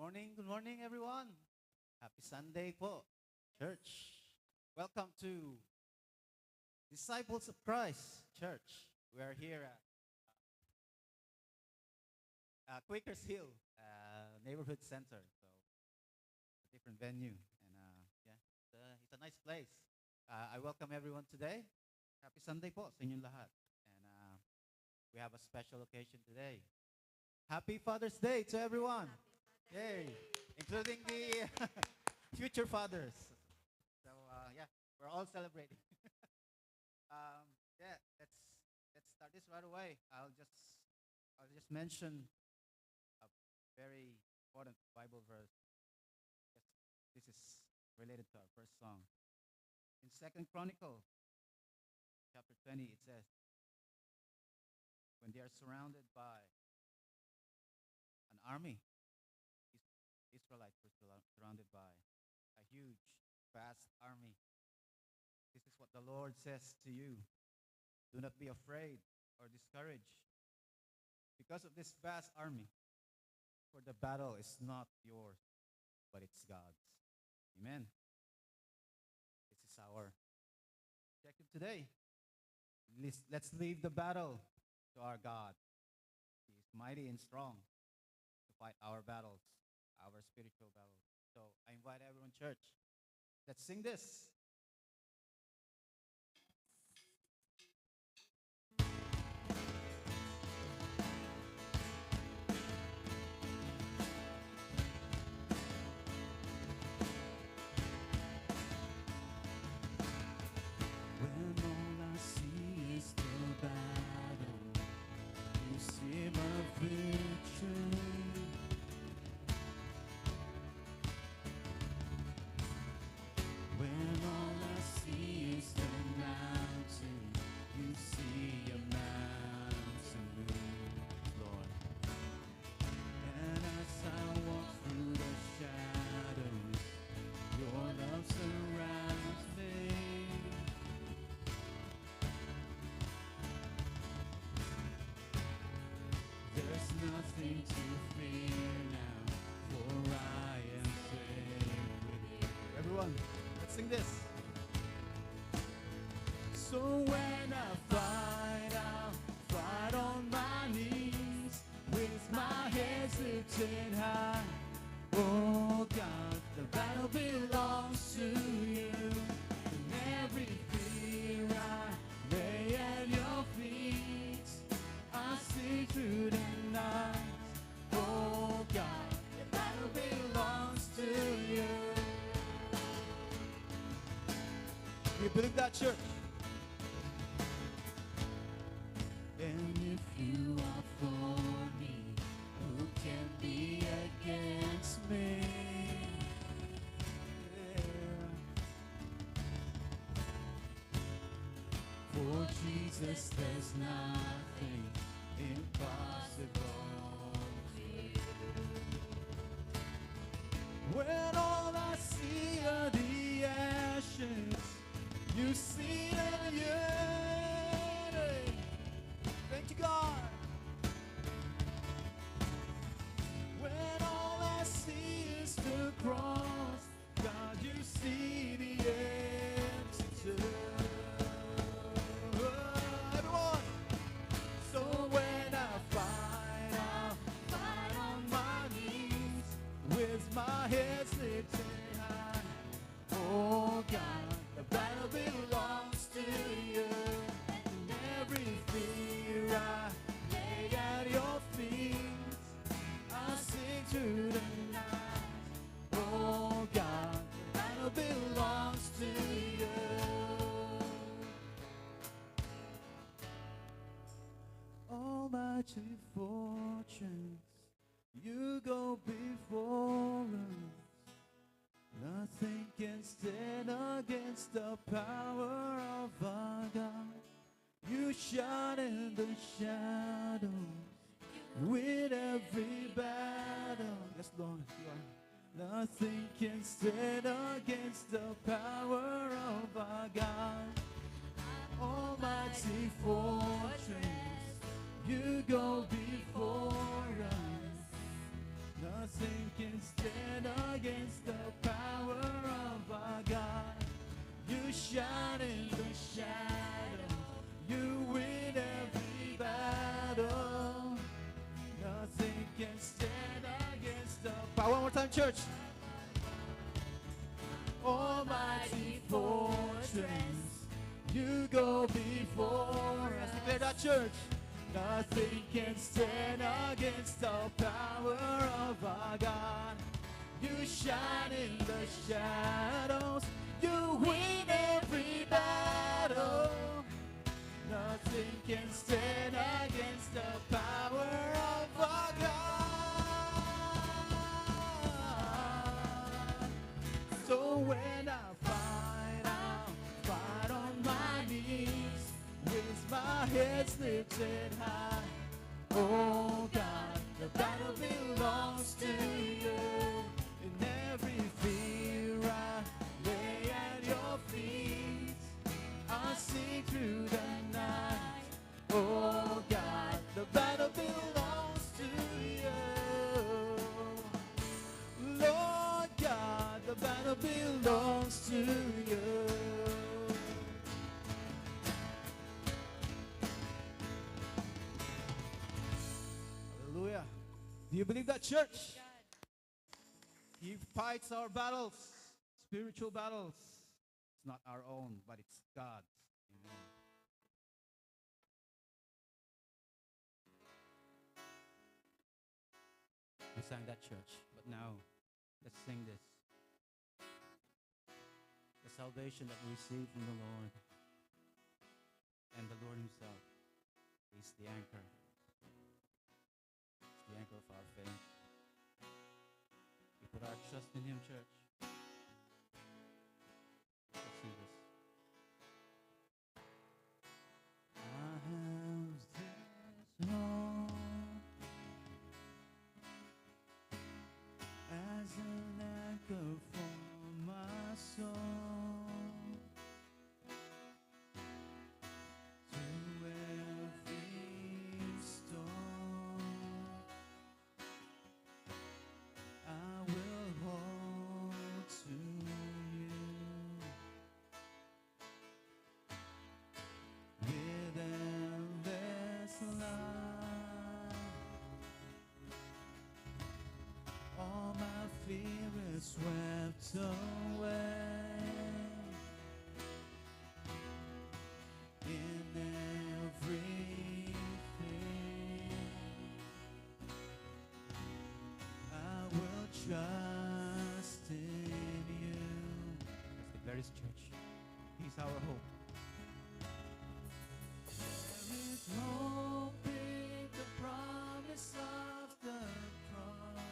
Good morning everyone. Happy Sunday po, church. Welcome to Disciples of Christ Church. We are here at Quakers Hill Neighborhood Center. So, a different venue. And it's a nice place. I welcome everyone today. Happy Sunday po sa inyong lahat. And we have a special occasion today. Happy Father's Day to everyone. Yay! Including the future fathers. So we're all celebrating. Let's start this right away. I'll just mention a very important Bible verse. This is related to our first song. In Second Chronicle, chapter 20, it says, when they are surrounded by an army, Israelites were surrounded by a huge, vast army. This is what the Lord says to you. Do not be afraid or discouraged because of this vast army, for the battle is not yours, but it's God's. Amen. This is our objective today. Let's leave the battle to our God. He is mighty and strong to fight our battles, our spiritual battles. So I invite everyone, church. Let's sing this. When all I see is the battle, you see my victory. When all I see is the mountain, you see a mountain move, Lord. And as I walk through the shadows, your love surrounds me. There's nothing to fear now, for I am safe with you. Everyone, let's sing this. So when I fight, I'll fight on my knees, with my head lifted high. Oh God, the battle belongs to you. And every fear I lay at your feet, I see through the night. Oh God, the battle belongs to you. We believe that, church. And if you are for me, who can be against me? For Jesus, there's nothing impossible to you. When all I see are the ashes, you see the unity. Thank you, God. When all I see is the cross, God, you see the empty tomb. Everyone. So when I fight, I'll fight on my knees, with my head lifted high. Oh God, the battle belongs to you. And every fear I lay at your feet, I sing through the night. Oh God, the battle belongs to you. Almighty fortress, you go before us. Nothing can stand against the power of our God. You shine in the shadows with every battle. Yes, Lord, you are. Nothing can stand against the power of our God. Almighty fortress, you go before us. Nothing can stand One more time, church. Almighty fortress, you go before Let's us. declare that, church. Nothing can stand against the power of our God. You shine in the shadows, you win every battle. Nothing can stand against the power of our God. So when I fight, I'll fight on my knees, with my head lifted high. Oh God, the battle belongs to you. In every fear I lay at your feet, I sing through the night. Oh God, the battle belongs to you. Lord God, the battle belongs to you. Hallelujah. Do you believe that, church? He fights our battles, spiritual battles. It's not our own, but it's God's. Amen. We sang that, church, but now let's sing this. The salvation that we receive from the Lord, and the Lord Himself is the anchor. It's the anchor of our faith. We put our trust in Him, church. Let's sing this. I have this hope as an anchor for my soul, to every storm I will hold to you. With endless love, all my fear is swept away. In everything, I will trust in you. Let's declare His church. He's our hope. There is hope in the promise of the cross.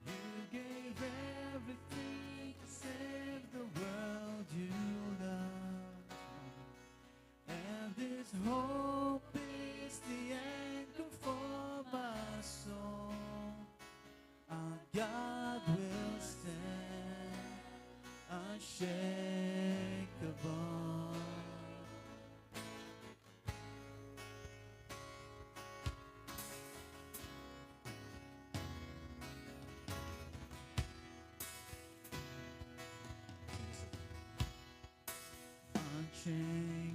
You gave everything to save the world you love. And this hope is the anchor for my soul. Our God will stand unshakable. Unchanging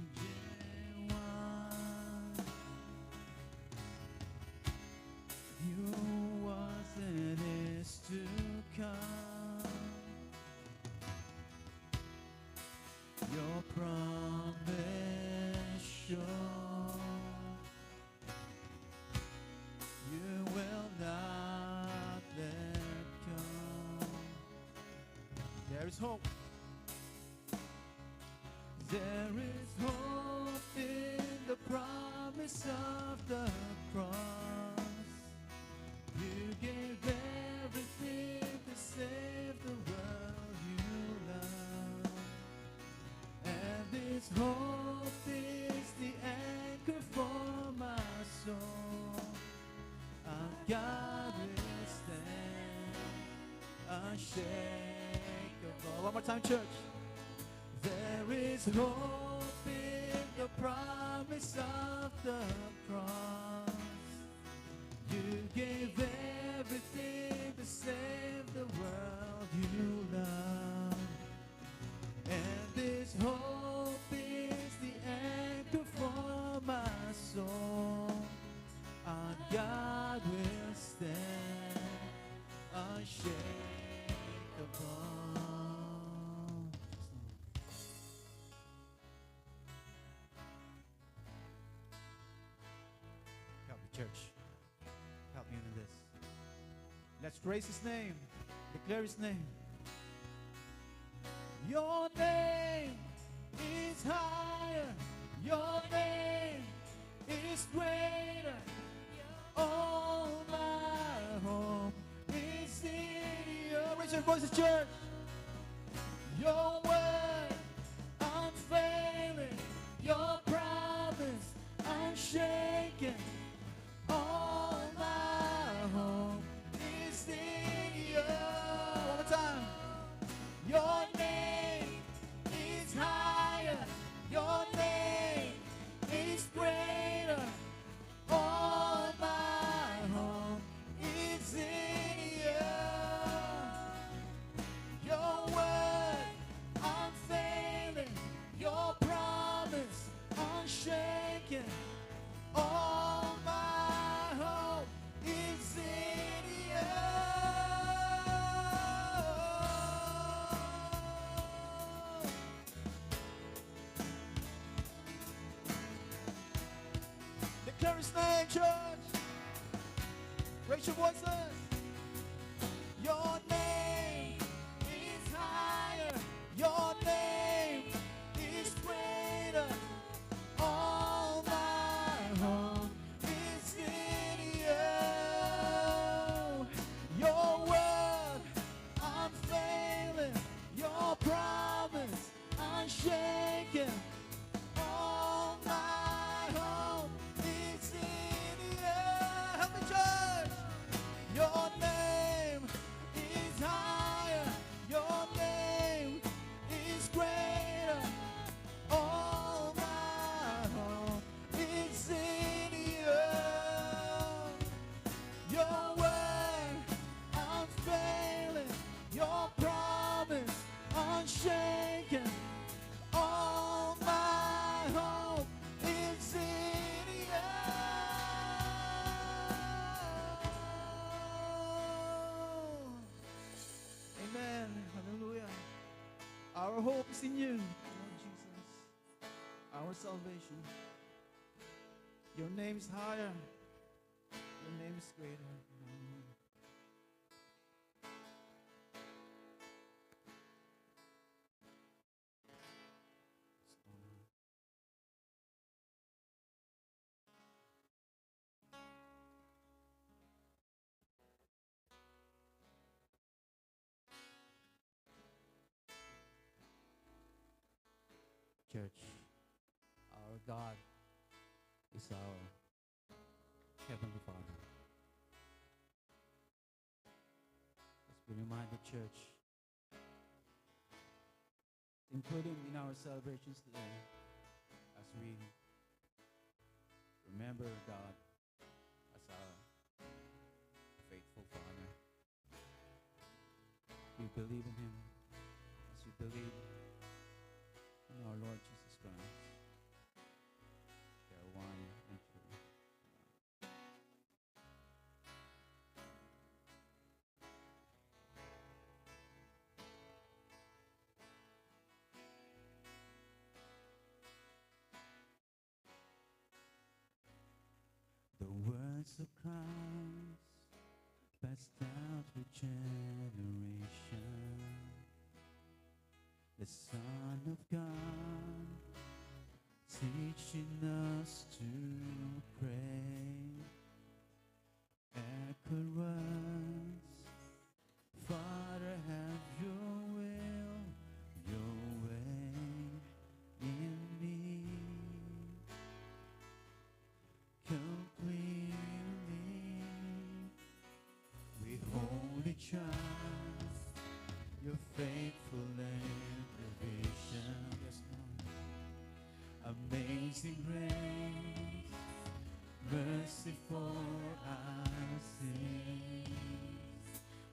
one, you was and is to come. Your promise sure, you will not let go. There is hope. There is hope in the promise of the cross. You gave everything to save the world you love. And this hope is the anchor for my soul. Our God will stand unshakable. One more time, church. There is hope in the promise of the cross. You gave everything to save the world you love. And this hope is the anchor for my soul. Our God will stand unshakable. Help me, church. Help me in this. Let's praise His name. Declare His name. Your name is higher. Your name is greater. All my hope is in you. Raise your voices, church. Your word unfailing. Your promise unshaken. All my hope is in you. One more time. Your name is higher. Your name is greater. All my hope is in you. Your word unfailing. Your promise unshaken. All my hope is in you. Declare His name, church. Raise your voices. Your name is higher. Your name is greater. All my hope is in you. Your word unfailing. Your promise unshaken. All my hope is in you. Help me, church. Your name is higher. Your name is greater. All my hope is in you. Your word unfailing. Your promise unshaken. All my hope is in you. Amen. Hallelujah. Our hope is in you, Lord Jesus. Our salvation. Your name is higher. Your name is greater. Church, our God is our Heavenly Father. Let's be reminded, church, include Him in our celebrations today as we remember God as our faithful Father. We believe in Him as we believe in our Lord Jesus Christ. They are one and true. The words of Christ passed down through generation. The Son of God teaching us to pray. Echoed words, Father, have your will, your way in me. Completely, we wholly trust your faithful and provision. Yes, Lord. Amazing grace, mercy for our sins.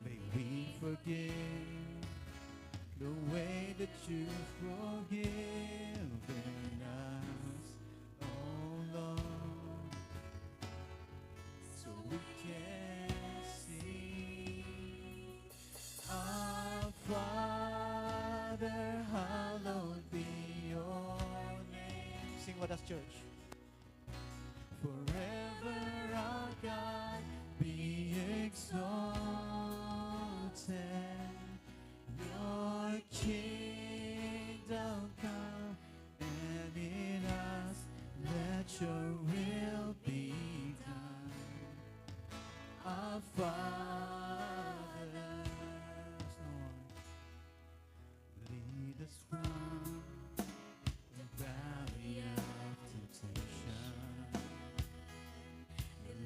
May we forgive the way that you've forgiven us, oh Lord, so we can see church. Forever our God be exalted. Your kingdom come, and in us let your will be done. Our Father, lead us from the valley of temptation.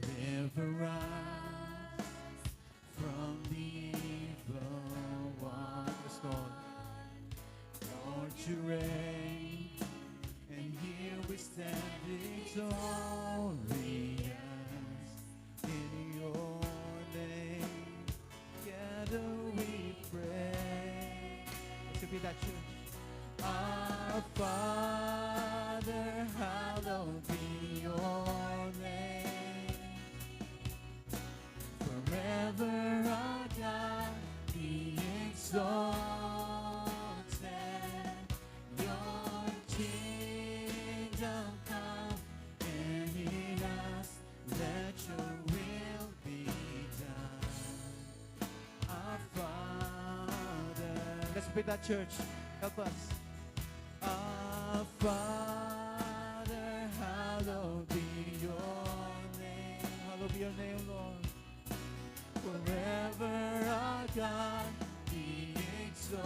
Deliver us from the evil one. Yes, Lord. Lord, you reign, and here we stand victorious. In your name, together we pray. Let's repeat that, church. Our Father, hallowed be your name. Forever our God be exalted. Your kingdom come, and in us let your will be done. Our Father. Let's repeat that, church. Help us. Our Father, hallowed be your name. Hallowed be your name, Lord. Forever our God be exalted.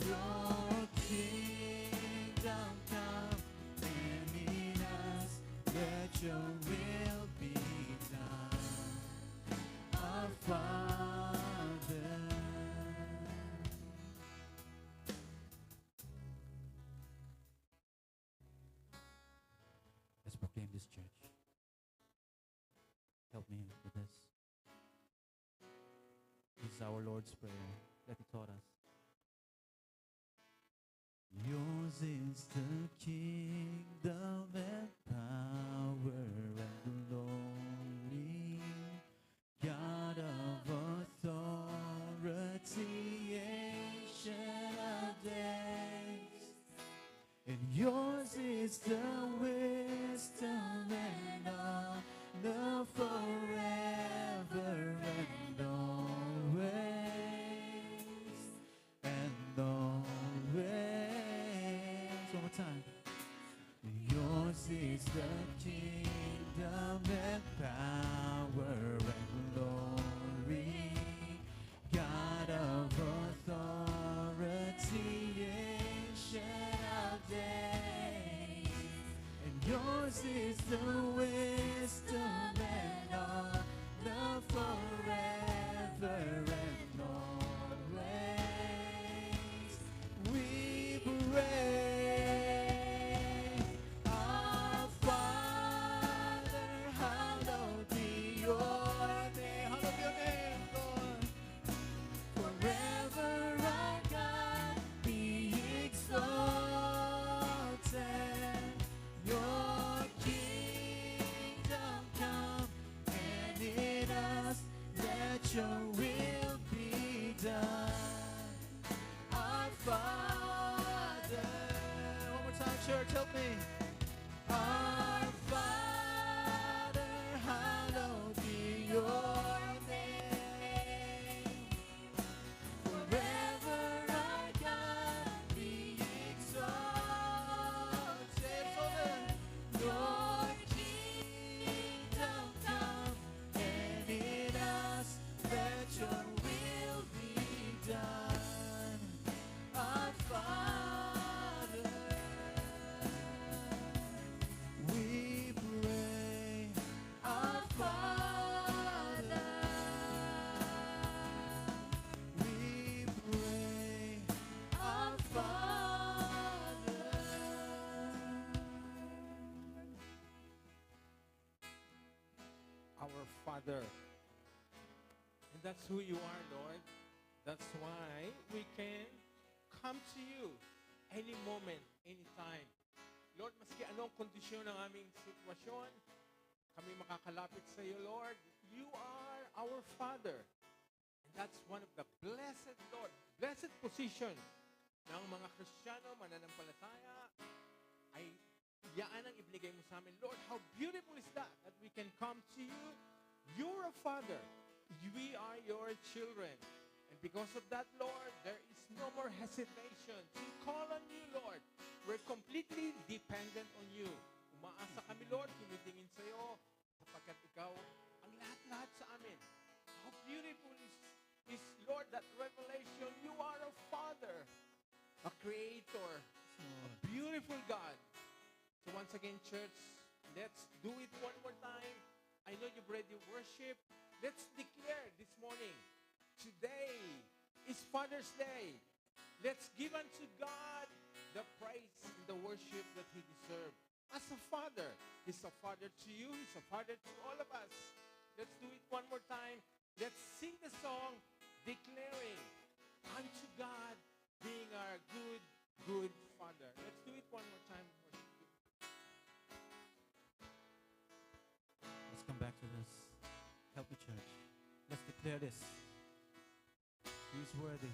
Your kingdom come, and in us let your will be done. Our Father. Let's proclaim this, church. Help me with this. This is our Lord's Prayer that He taught us. Yours is the kingdom and power and glory, God of authority, ancient of days. And yours is the wisdom and honor forever and always and always. One more time. Yours is the kingdom and power and glory, God of authority, ancient of days. And yours is the wisdom and honor forever and always. We pray, our Father, hallowed be your name. Hallowed be your name, Lord. Forever our God be exalted. Your kingdom come, and in us let your will be done. Our Father. One more time, church. Help me. Our Father, hallowed be your name. Forever our God be exalted. Your kingdom come, and in us let your will be done. Our Father, we pray, our Father, we pray, our Father. Our Father. And that's who you are, Lord. That's why we can come to you any moment, anytime. Lord, maski anong kondisyon ng aming sitwasyon, kami makakalapit sa iyo, Lord. You are our Father. And that's one of the blessed, Lord, blessed position ng mga Kristiyano, mananampalataya, ay yaan ang ibigay mo sa amin. Lord, how beautiful is that we can come to you. You're a Father. We are your children. And because of that, Lord, there is no more hesitation to call on you, Lord. We're completely dependent on you. Umaasa kami, Lord, tinitingin sa iyo sapagkat ikaw ang lahat-lahat sa amin. How beautiful is Lord, that revelation. You are a Father, a Creator, a beautiful God. So once again, church, let's do it one more time. I know you've already worship. Let's declare this morning, today is Father's Day. Let's give unto God the praise and the worship that He deserves. As a Father, He's a Father to you. He's a Father to all of us. Let's do it one more time. Let's sing the song declaring unto God being our good, good Father. Let's do it one more time. Let's come back to this. Help me, church. Let's declare this. He's worthy.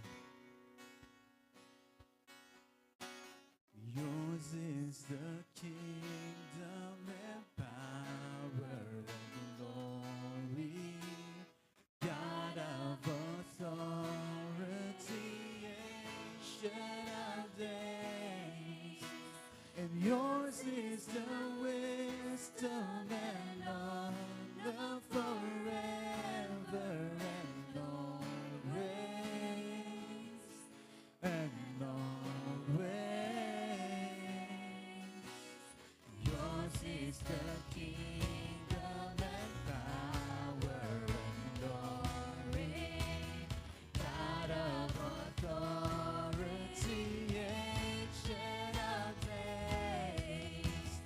Yours is the kingdom and power and glory, God of authority, ancient of days. And yours is the wisdom and honor forever and always and always. Yours is the kingdom and power and glory, God of authority, ancient of days.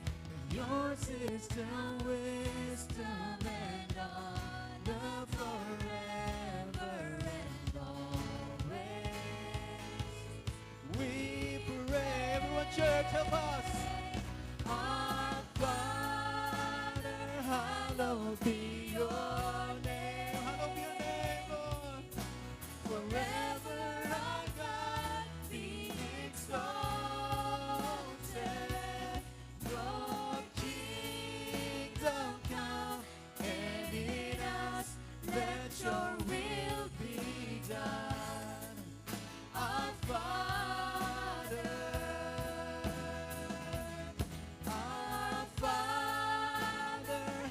Yours is the wisdom and honor forever and always. We pray, everyone, church, help us. Our Father, hallowed be your name. Hallowed be your name, Lord. Forever our God be exalted. Your kingdom come, and in us let your will be done. Our Father,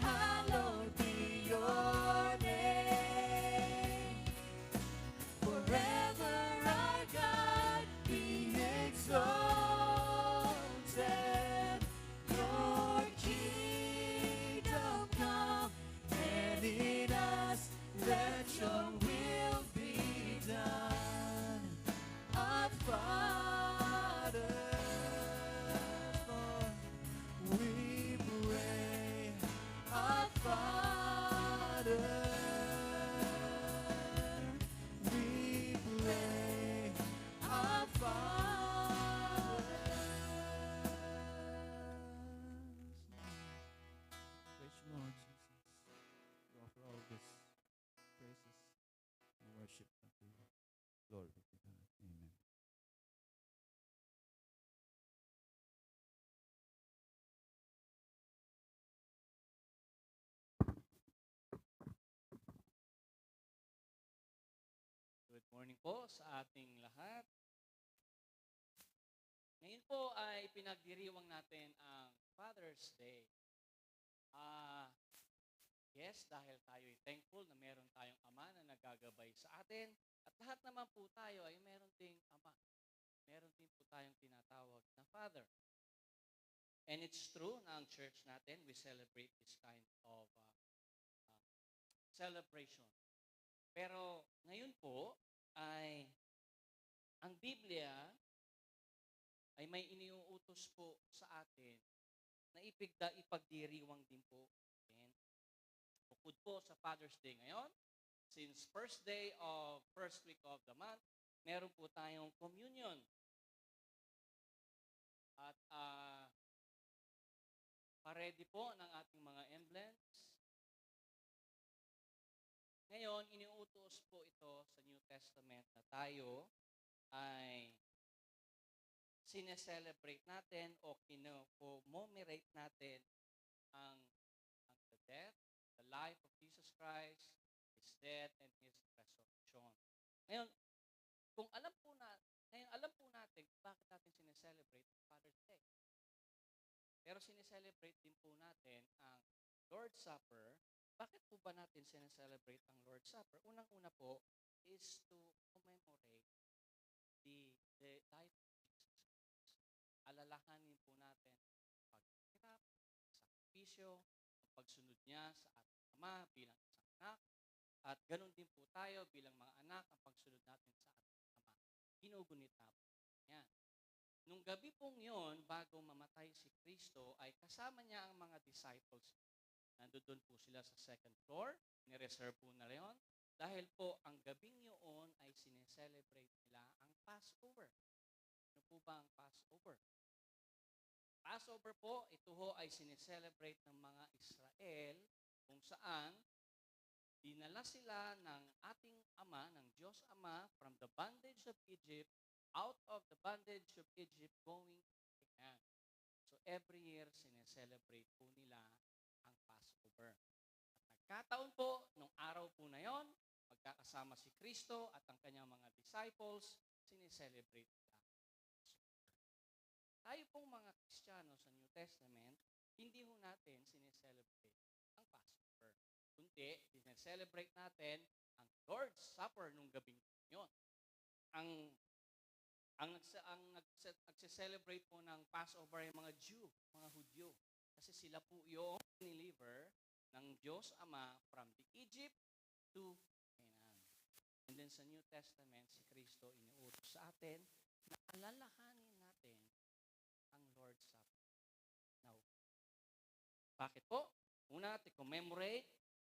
hallowed be your name. Forever our God be exalted. Your kingdom come, and in us let your will be done. Our Father, Lord, we pray. Our Father, we pray. Our Father. Praise you, Lord Jesus. We offer all this praises and worship unto you. Glory be to God. Amen. Good morning po sa ating lahat. Ngayon po ay pinagdiriwang natin ang Father's Day. Yes, dahil tayo ay thankful na meron tayong ama na nagagabay sa atin. At lahat naman po tayo ay meron ding ama. Meron din po tayong tinatawag na Father. And it's true na ang church natin, we celebrate this kind of celebration. Pero ngayon po ay ang Biblia ay may iniuutos po sa atin na ipagdiriwang din po. And bukod po sa Father's Day ngayon, since first week of the month, meron po tayong communion. At pa-ready po ng ating mga emblems. Ngayon, iniuutos po ito sa New Testament na tayo ay sineselebrate natin o commemorate natin ang the death, the life of Jesus Christ, His death, and His resurrection. Ngayon, kung alam po natin kung bakit natin sineselebrate ang Father's Day. Pero sineselebrate din po natin ang Lord's Supper. Bakit po ba natin sineselebrate ang Lord's Supper? Unang-una po is to commemorate the life of Jesus Christ. Alalahanin po natin ang paghirap, sakripisyo, ang pagsunod niya sa ating Ama bilang isang anak. At ganun din po tayo bilang mga anak ang pagsunod natin sa ating Ama. Ginugunit na po yan. Nung gabi pong yon, bago mamatay si Kristo, ay kasama niya ang mga disciples. Nandoon po sila sa second floor, ni-reserve po na yon. Dahil po, ang gabing yun ay sineselebrate nila ang Passover. Ano po ba ang Passover? Passover po, ito ho ay sineselebrate ng mga Israel kung saan dinala sila ng ating Ama, ng Diyos Ama, from the bondage of Egypt, out of the bondage of Egypt, going to Canaan. So every year, sineselebrate po nila ang Passover. At nagkataon po, nung araw po na yon, magkakasama si Kristo at ang kanyang mga disciples, sineselebrate nila. Tayo pong mga Kristiyano sa New Testament, hindi ho natin sineselebrate ang Passover. Kundi, sineselebrate natin ang Lord's Supper nung gabing yon. Ang nagse-celebrate po ng Passover ay mga Jew, mga Hudyo. Kasi sila po yung deliver ng Diyos Ama from the Egypt to Canaan. And then sa New Testament, si Kristo inuutos sa atin na alalahanin natin ang Lord's Supper. Now, bakit po? Una, to commemorate.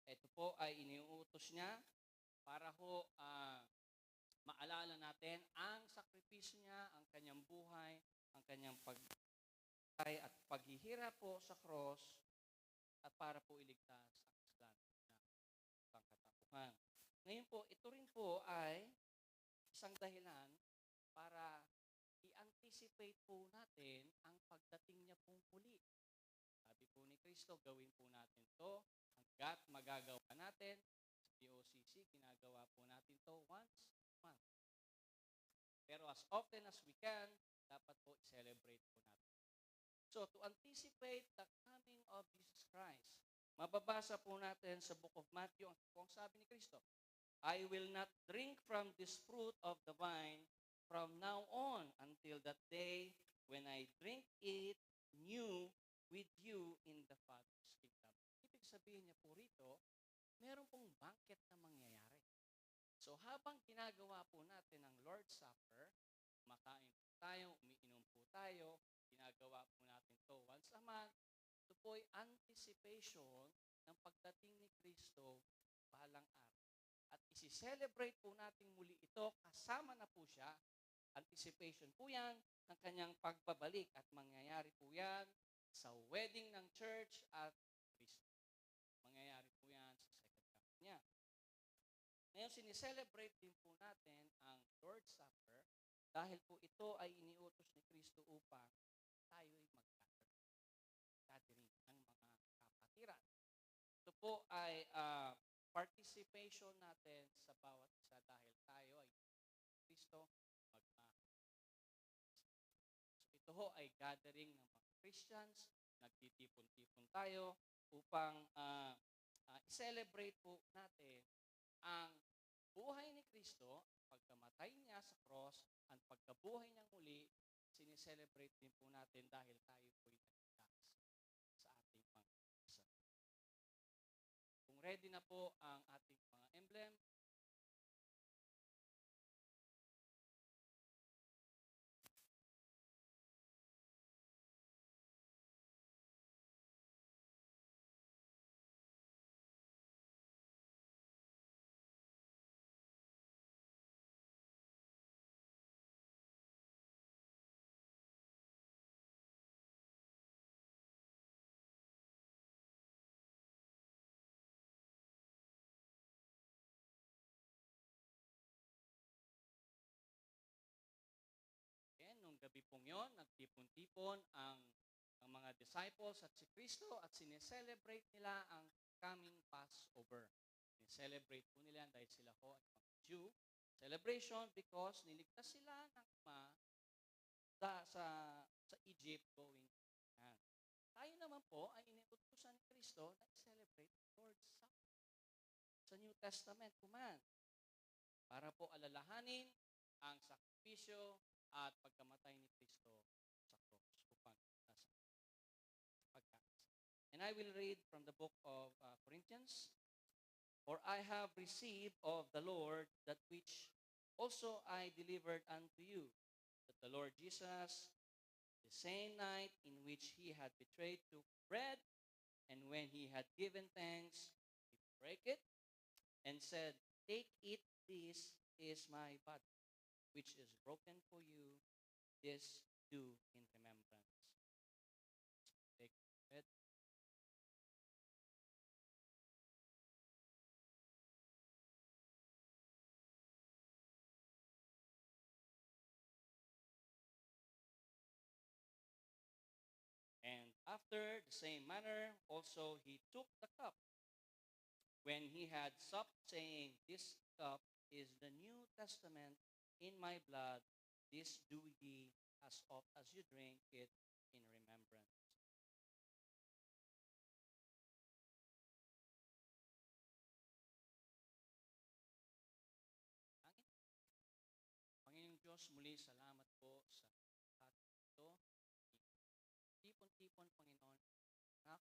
Ito po ay iniuutos niya para ho maalala natin ang sakripisyo niya, ang kanyang buhay, ang kanyang pagkay at paghihirap po sa cross at para po iligtas ang kasalanan ng pangkatauhan. Ngayon po, ito rin po ay isang dahilan para i-anticipate po natin ang pagdating niya pong muli. Sabi po ni Kristo, gawin po natin to hanggat magagawa natin. Sa DOCC, ginagawa po natin to once a month. Pero as often as we can, dapat po i-celebrate po natin. So, to anticipate the coming of Jesus Christ, mababasa po natin sa book of Matthew ang sabi ni Kristo, I will not drink from this fruit of the vine from now on until that day when I drink it new with you in the Father's kingdom. Ibig sabihin niya po rito, meron pong banquet na mangyayari. So habang ginagawa po natin ang Lord's Supper, makain po tayo, umiinom po tayo, ginagawa po natin to once a month, ito po ay anticipation ng pagdating ni Kristo balang araw. At isi-celebrate po natin muli ito, kasama na po siya, anticipation po yan ng kanyang pagbabalik at mangyayari po yan sa wedding ng church at Kristo. Mangyayari po yan sa second coming niya. Ngayon, sineselebrate din po natin ang Lord's Supper dahil po ito ay iniutos ni Kristo upang tayo'y mag-gathering ng mga kapatiran. Ito po ay participation natin sa bawat isa dahil tayo ay Kristo So ito ho ay gathering ng mga Christians, nagtitipon-tipon tayo upang i-celebrate po natin ang buhay ni Kristo, pagkamatay niya sa cross, ang pagkabuhay niyang muli, sineselebrate din po natin dahil tayo po'y nagligtas sa ating mga isa. Kung ready na po ang ating mga emblem, pong yon, nagtipon-tipon ang mga disciples at si Kristo at sineselebrate nila ang coming Passover. Sineselebrate po nila dahil sila ho ay mga Jew. Celebration because niligtas sila ng sa Egypt going yan. Tayo naman po ay inutusan ni Kristo na i-celebrate the Lord's Supper sa New Testament command para po alalahanin ang sakripisyo at pagkamatay ni Kristo sa cross upang nasa pagkaisa. And I will read from the book of Corinthians. For I have received of the Lord that which also I delivered unto you, that the Lord Jesus, the same night in which he had betrayed, took bread, and when he had given thanks, he brake it, and said, Take it, this is my body, which is broken for you. This do in remembrance. Take bread. And after the same manner, also he took the cup when he had supped, saying, This cup is the New Testament in my blood. This do ye as oft as you drink it in remembrance. Panginoong Diyos, muli salamat po sa lahat ito. Tipon-tipon, Panginoon, anak,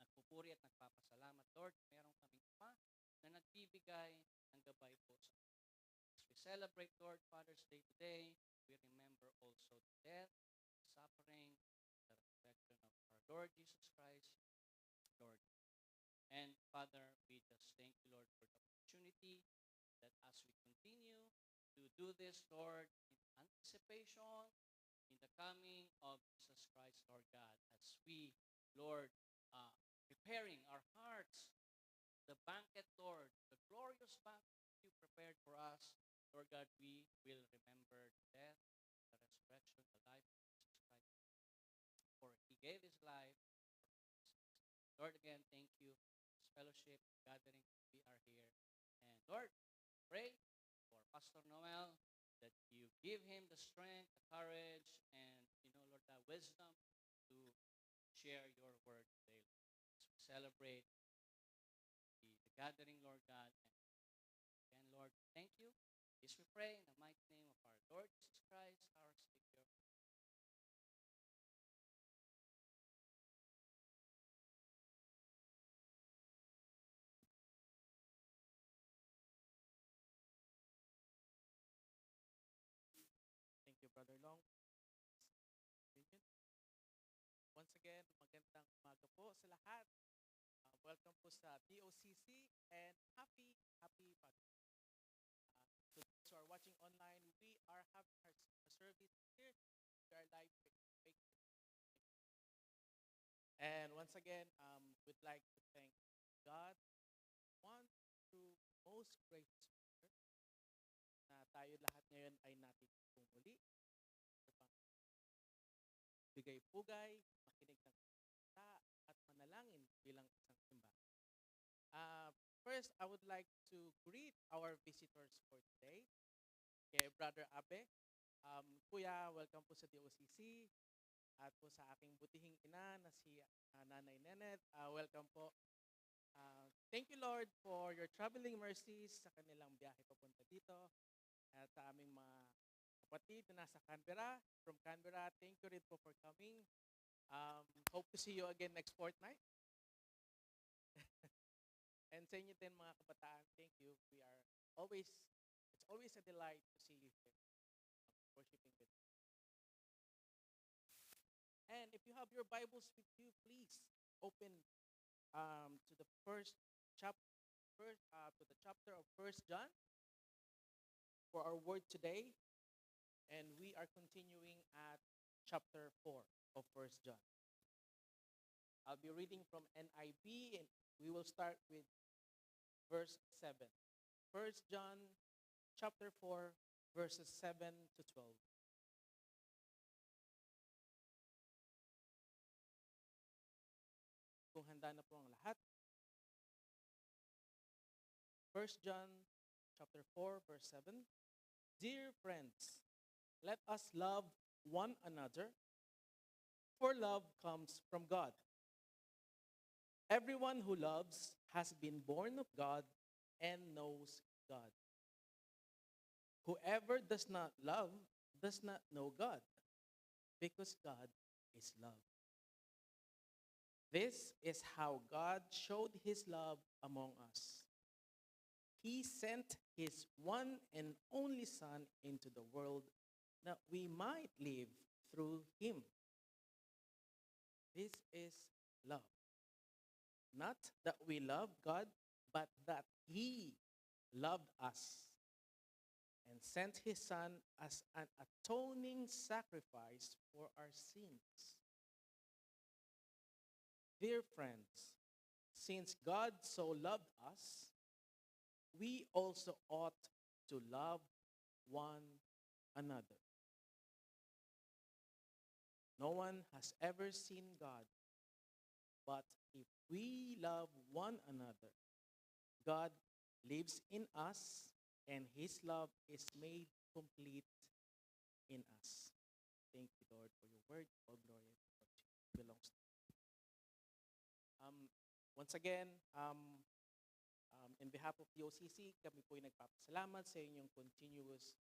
nagpupuri at nagpapasalamat, Lord, meron kaming pa na nagbibigay ng gabay po sa as we celebrate, Lord, Father's Day today, we remember also the death, the suffering, the resurrection of our Lord Jesus Christ, Lord. And Father, we just thank you, Lord, for the opportunity that as we continue to do this, Lord, in anticipation, in the coming of Jesus Christ, Lord God, as we, Lord, preparing our hearts, the banquet, Lord, the glorious banquet you prepared for us, Lord God, we will remember the death, the resurrection, the life of Jesus Christ. For he gave his life for us. Lord, again, thank you for this fellowship, gathering. We are here. And Lord, pray for Pastor Noel that you give him the strength, the courage, and, Lord, the wisdom to share your word today. As we celebrate the gathering, Lord God. And again, Lord, thank you. This we pray in the mighty name of our Lord Jesus Christ, our Savior. Thank you, Brother Long. Once again, magandang umaga po sa lahat. Welcome po sa DOCC and happy Father's Day. To those who are watching online, we are having our service here. We are live Facebook. And once again, we'd like to thank God, one through most gracious Father, na tayo lahat ngayon ay natin muli bigay pugay, makinig ng salita, at manalangin bilang isang simbahan. First, I would like to greet our visitors for today. Kay Brother Abe. Kuya, welcome po sa DOCC. At po sa aking butihing ina na si Nanay Nenet. Welcome po. Thank you, Lord, for your traveling mercies sa kanilang biyahe papunta dito. At sa aming mga kapatid na nasa Canberra, from Canberra, thank you rin po for coming. Hope to see you again next fortnight. And sa inyo din mga kabataan, thank you. It's always a delight to see you here, worshiping with you. And if you have your Bibles with you, please open to the chapter of 1 John for our word today. And we are continuing at chapter 4 of 1 John. I'll be reading from NIV, and we will start with verse 7. 1 John chapter 4, verses 7 to 12. ang lahat. 1 John chapter 4, verse 7. Dear friends, let us love one another, for love comes from God. Everyone who loves has been born of God and knows God. Whoever does not love does not know God, because God is love. This is how God showed his love among us. He sent his one and only Son into the world that we might live through him. This is love. Not that we love God, but that he loved us and sent his Son as an atoning sacrifice for our sins. Dear friends, since God so loved us, we also ought to love one another. No one has ever seen God, but if we love one another, God lives in us, and his love is made complete in us. Thank you, Lord, for your word. All glory belongs to you. Once again, in behalf of the OCC, kami po ay nagpapasalamat sa inyong continuous,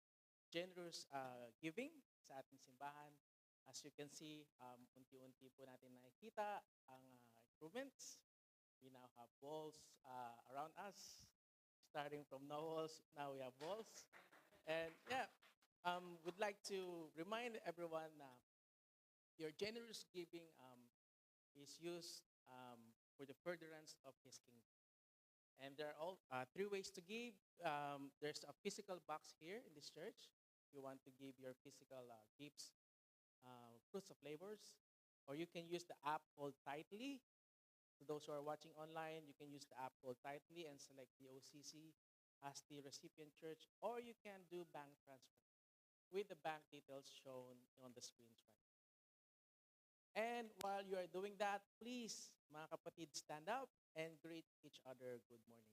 generous giving sa ating simbahan. As you can see, unti-unti po natin nakikita ang improvements. We now have walls around us. Starting from no walls, now we have walls. And yeah, would like to remind everyone na your generous giving is used for the furtherance of his kingdom. And there are all three ways to give. There's a physical box here in this church. If you want to give your physical gifts, fruits of labors, or you can use the app called Tightly. To those who are watching online, you can use the app called Tightly and select the OCC as the recipient church, or you can do bank transfer with the bank details shown on the screens right now. And while you are doing that, please, mga kapatid, stand up and greet each other good morning.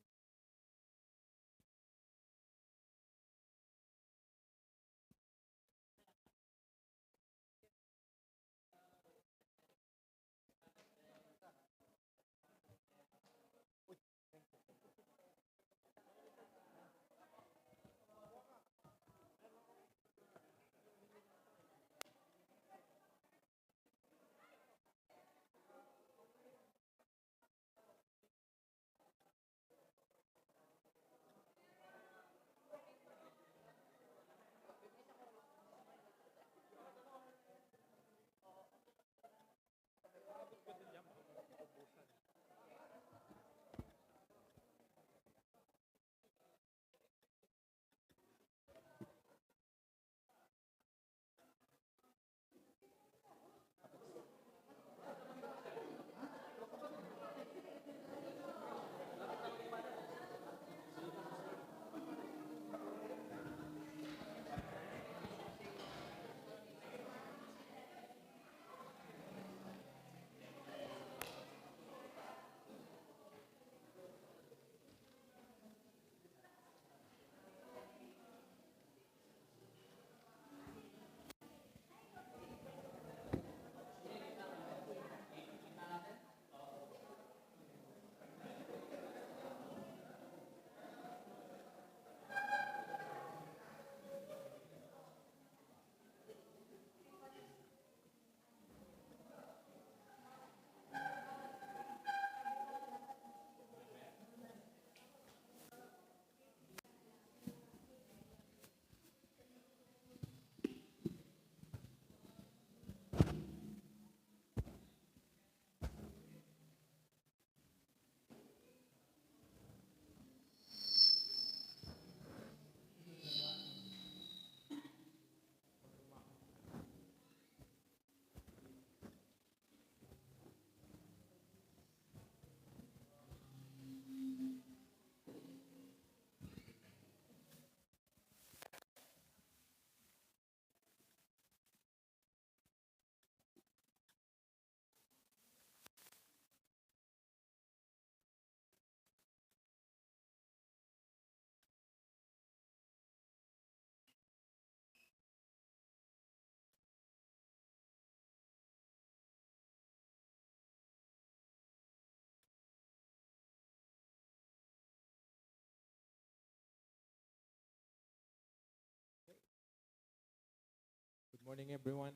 Morning, everyone.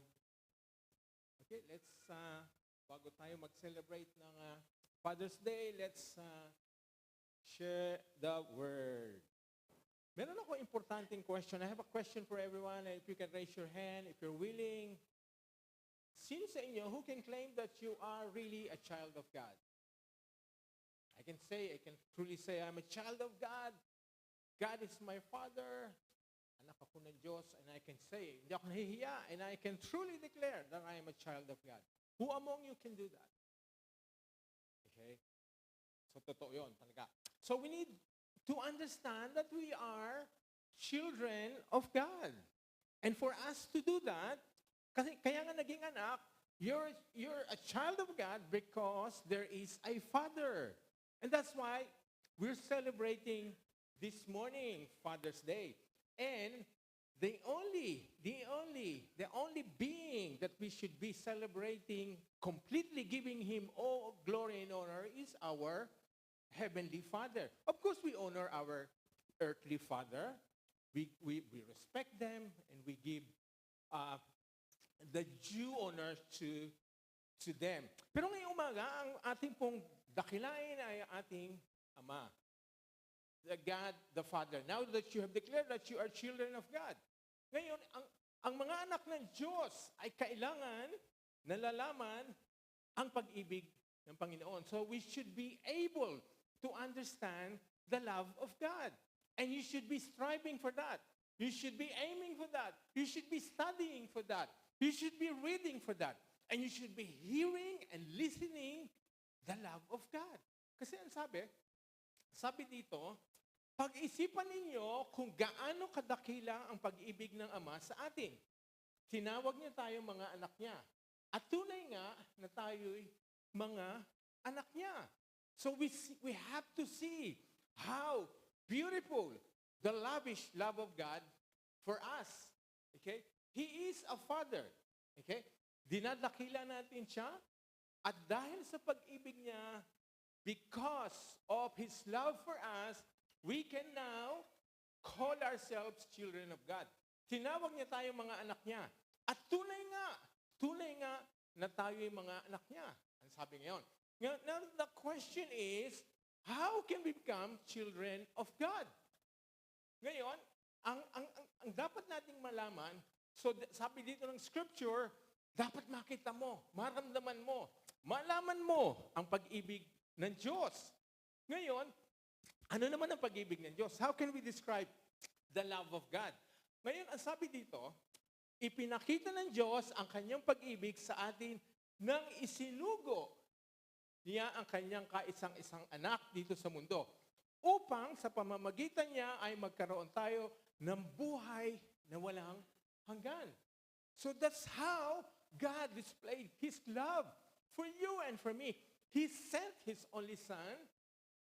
Okay, bago tayo mag-celebrate ng Father's Day, let's share the Word. Meron ako importanteng question. I have a question for everyone. If you can raise your hand, if you're willing. Sino sa inyo who can claim that you are really a child of God? I can truly say, I'm a child of God. God is my Father. Anak ako ng Diyos. And I can say, hindi ako nahihiya. And I can truly declare that I am a child of God. Who among you can do that? Okay? So, totoo yun talaga. So, we need to understand that we are children of God. And for us to do that, kasi kaya nga naging anak, you're a child of God because there is a Father. And that's why we're celebrating this morning, Father's Day. And the only being that we should be celebrating, completely giving Him all glory and honor is our Heavenly Father. Of course, we honor our earthly father. We respect them and we give the due honor to them. Pero ngayong umaga, ang ating pong dakilain ay ating Ama. The God, the Father. Now that you have declared that you are children of God. Ngayon, ang mga anak ng Diyos ay kailangan nalalaman ang pag-ibig ng Panginoon. So we should be able to understand the love of God. And you should be striving for that. You should be aiming for that. You should be studying for that. You should be reading for that. And you should be hearing and listening the love of God. Kasi ang sabi dito, pag-isipan ninyo kung gaano kadakila ang pag-ibig ng Ama sa atin. Tinawag niya tayo mga anak niya. At tunay nga na tayo'y mga anak niya. So we have to see how beautiful the lavish love of God for us. Okay? He is a Father. Okay? Dinadakila natin siya. At dahil sa pag-ibig niya, because of His love for us, we can now call ourselves children of God. Tinawag niya tayo mga anak niya. At tunay nga na tayo'y mga anak niya. Ang sabi ngayon. Now, the question is, how can we become children of God? Ngayon, ang dapat nating malaman, so sabi dito ng Scripture, dapat makita mo, maramdaman mo, malaman mo ang pag-ibig ng Diyos. Ngayon, ano naman ang pag-ibig ng Diyos? How can we describe the love of God? Ngayon, ang sabi dito, ipinakita ng Diyos ang kanyang pag-ibig sa atin nang isinugo niya ang kanyang kaisang-isang anak dito sa mundo upang sa pamamagitan niya ay magkaroon tayo ng buhay na walang hanggan. So that's how God displayed His love for you and for me. He sent His only Son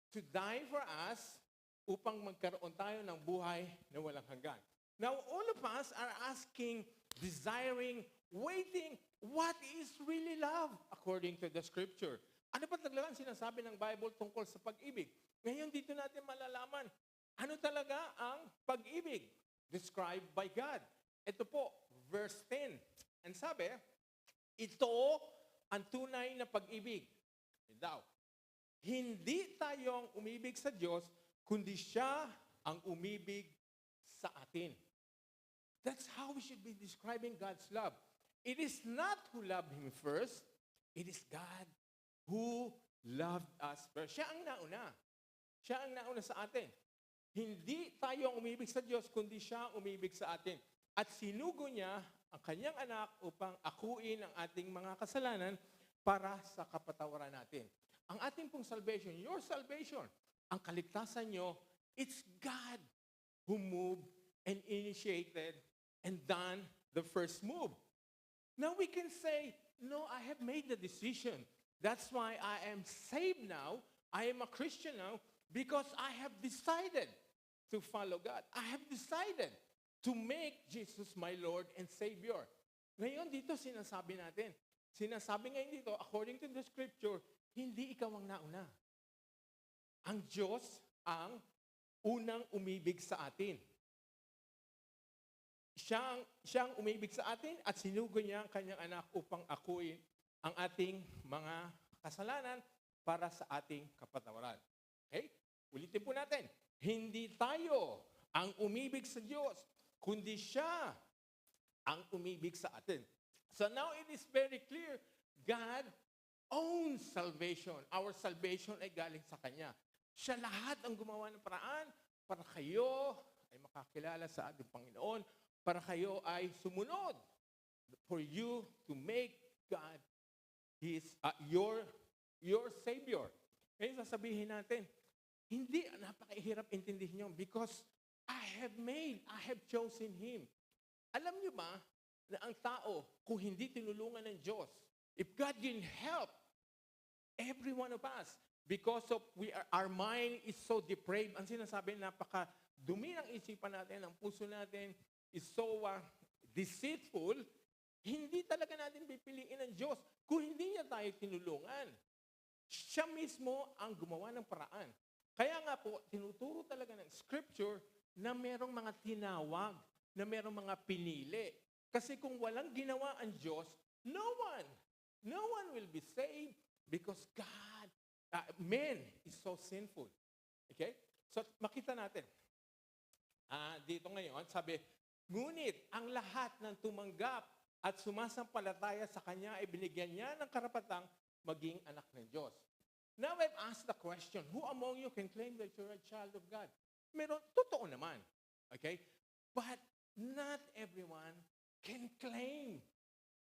to die for us upang magkaroon tayo ng buhay na walang hanggan. Now, all of us are asking, desiring, waiting, what is really love according to the Scripture? Ano ba talagang sinasabi ng Bible tungkol sa pag-ibig? Ngayon dito natin malalaman, ano talaga ang pag-ibig described by God? Ito po, verse 10. And sabi, ito ang tunay na pag-ibig. Daw, hindi tayong umibig sa Diyos, kundi siya ang umibig sa atin. That's how we should be describing God's love. It is not who loved Him first, it is God who loved us first. Siya ang nauna. Siya ang nauna sa atin. Hindi tayo ang umibig sa Diyos, kundi siya ang umibig sa atin. At sinugo niya ang kanyang anak upang akuin ang ating mga kasalanan para sa kapatawaran natin. Ang ating pong salvation, your salvation, ang kaligtasan nyo, it's God who moved and initiated and done the first move. Now we can say, no, I have made the decision. That's why I am saved now. I am a Christian now because I have decided to follow God. I have decided to make Jesus my Lord and Savior. Ngayon dito sinasabi natin, sinasabi ngayon dito, according to the Scripture, hindi ikaw ang nauna. Ang Diyos ang unang umibig sa atin. Siyang umibig sa atin at sinugo niya ang kanyang anak upang akuin ang ating mga kasalanan para sa ating kapatawaran. Okay? Ulitin po natin. Hindi tayo ang umibig sa Diyos, kundi siya ang umibig sa atin. So now it is very clear, God owns salvation. Our salvation ay galing sa Kanya. Siya lahat ang gumawa ng paraan para kayo ay makakilala sa ating Panginoon, para kayo ay sumunod, for you to make God your Savior. Ngayon sasabihin natin, hindi, napakahirap intindihin nyo because I have chosen Him. Alam nyo ba na ang tao, kung hindi tinulungan ng Diyos, if God didn't help every one of us, because of our mind is so depraved, ang sinasabi, napaka-dumi ng isipan natin, ang puso natin is so deceitful, hindi talaga natin pipiliin ng Diyos kung hindi niya tayo tinulungan. Siya mismo ang gumawa ng paraan. Kaya nga po, tinuturo talaga ng Scripture na merong mga tinawag, na merong mga pinili. Kasi kung walang ginawa ang Diyos, no one will be saved because man is so sinful. Okay? So, makita natin. Dito ngayon, sabi, ngunit ang lahat ng tumanggap at sumasampalataya sa Kanya ay binigyan niya ng karapatang maging anak ng Diyos. Now, I've asked the question, who among you can claim that you're a child of God? Meron, totoo naman. Okay? But not everyone can claim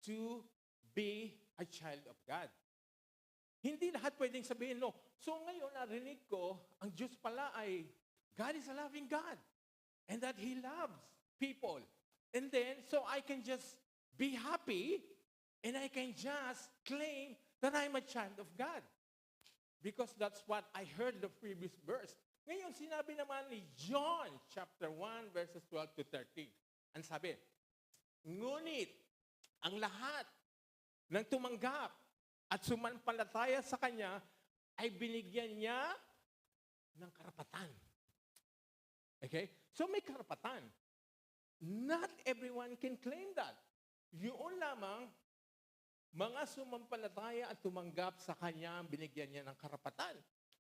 to be a child of God. Hindi lahat pwedeng sabihin, no. So ngayon, narinig ko, ang Diyos pala ay, God is a loving God. And that He loves people. And then, so I can just be happy and I can just claim that I'm a child of God. Because that's what I heard the previous verse. Ngayon, sinabi naman ni John chapter 1, verses 12 to 13. Ang sabi, ngunit ang lahat ng tumanggap at sumampalataya sa Kanya ay binigyan niya ng karapatan. Okay? So may karapatan. Not everyone can claim that. Yun lamang, mga sumampalataya at tumanggap sa Kanya, binigyan niya ng karapatan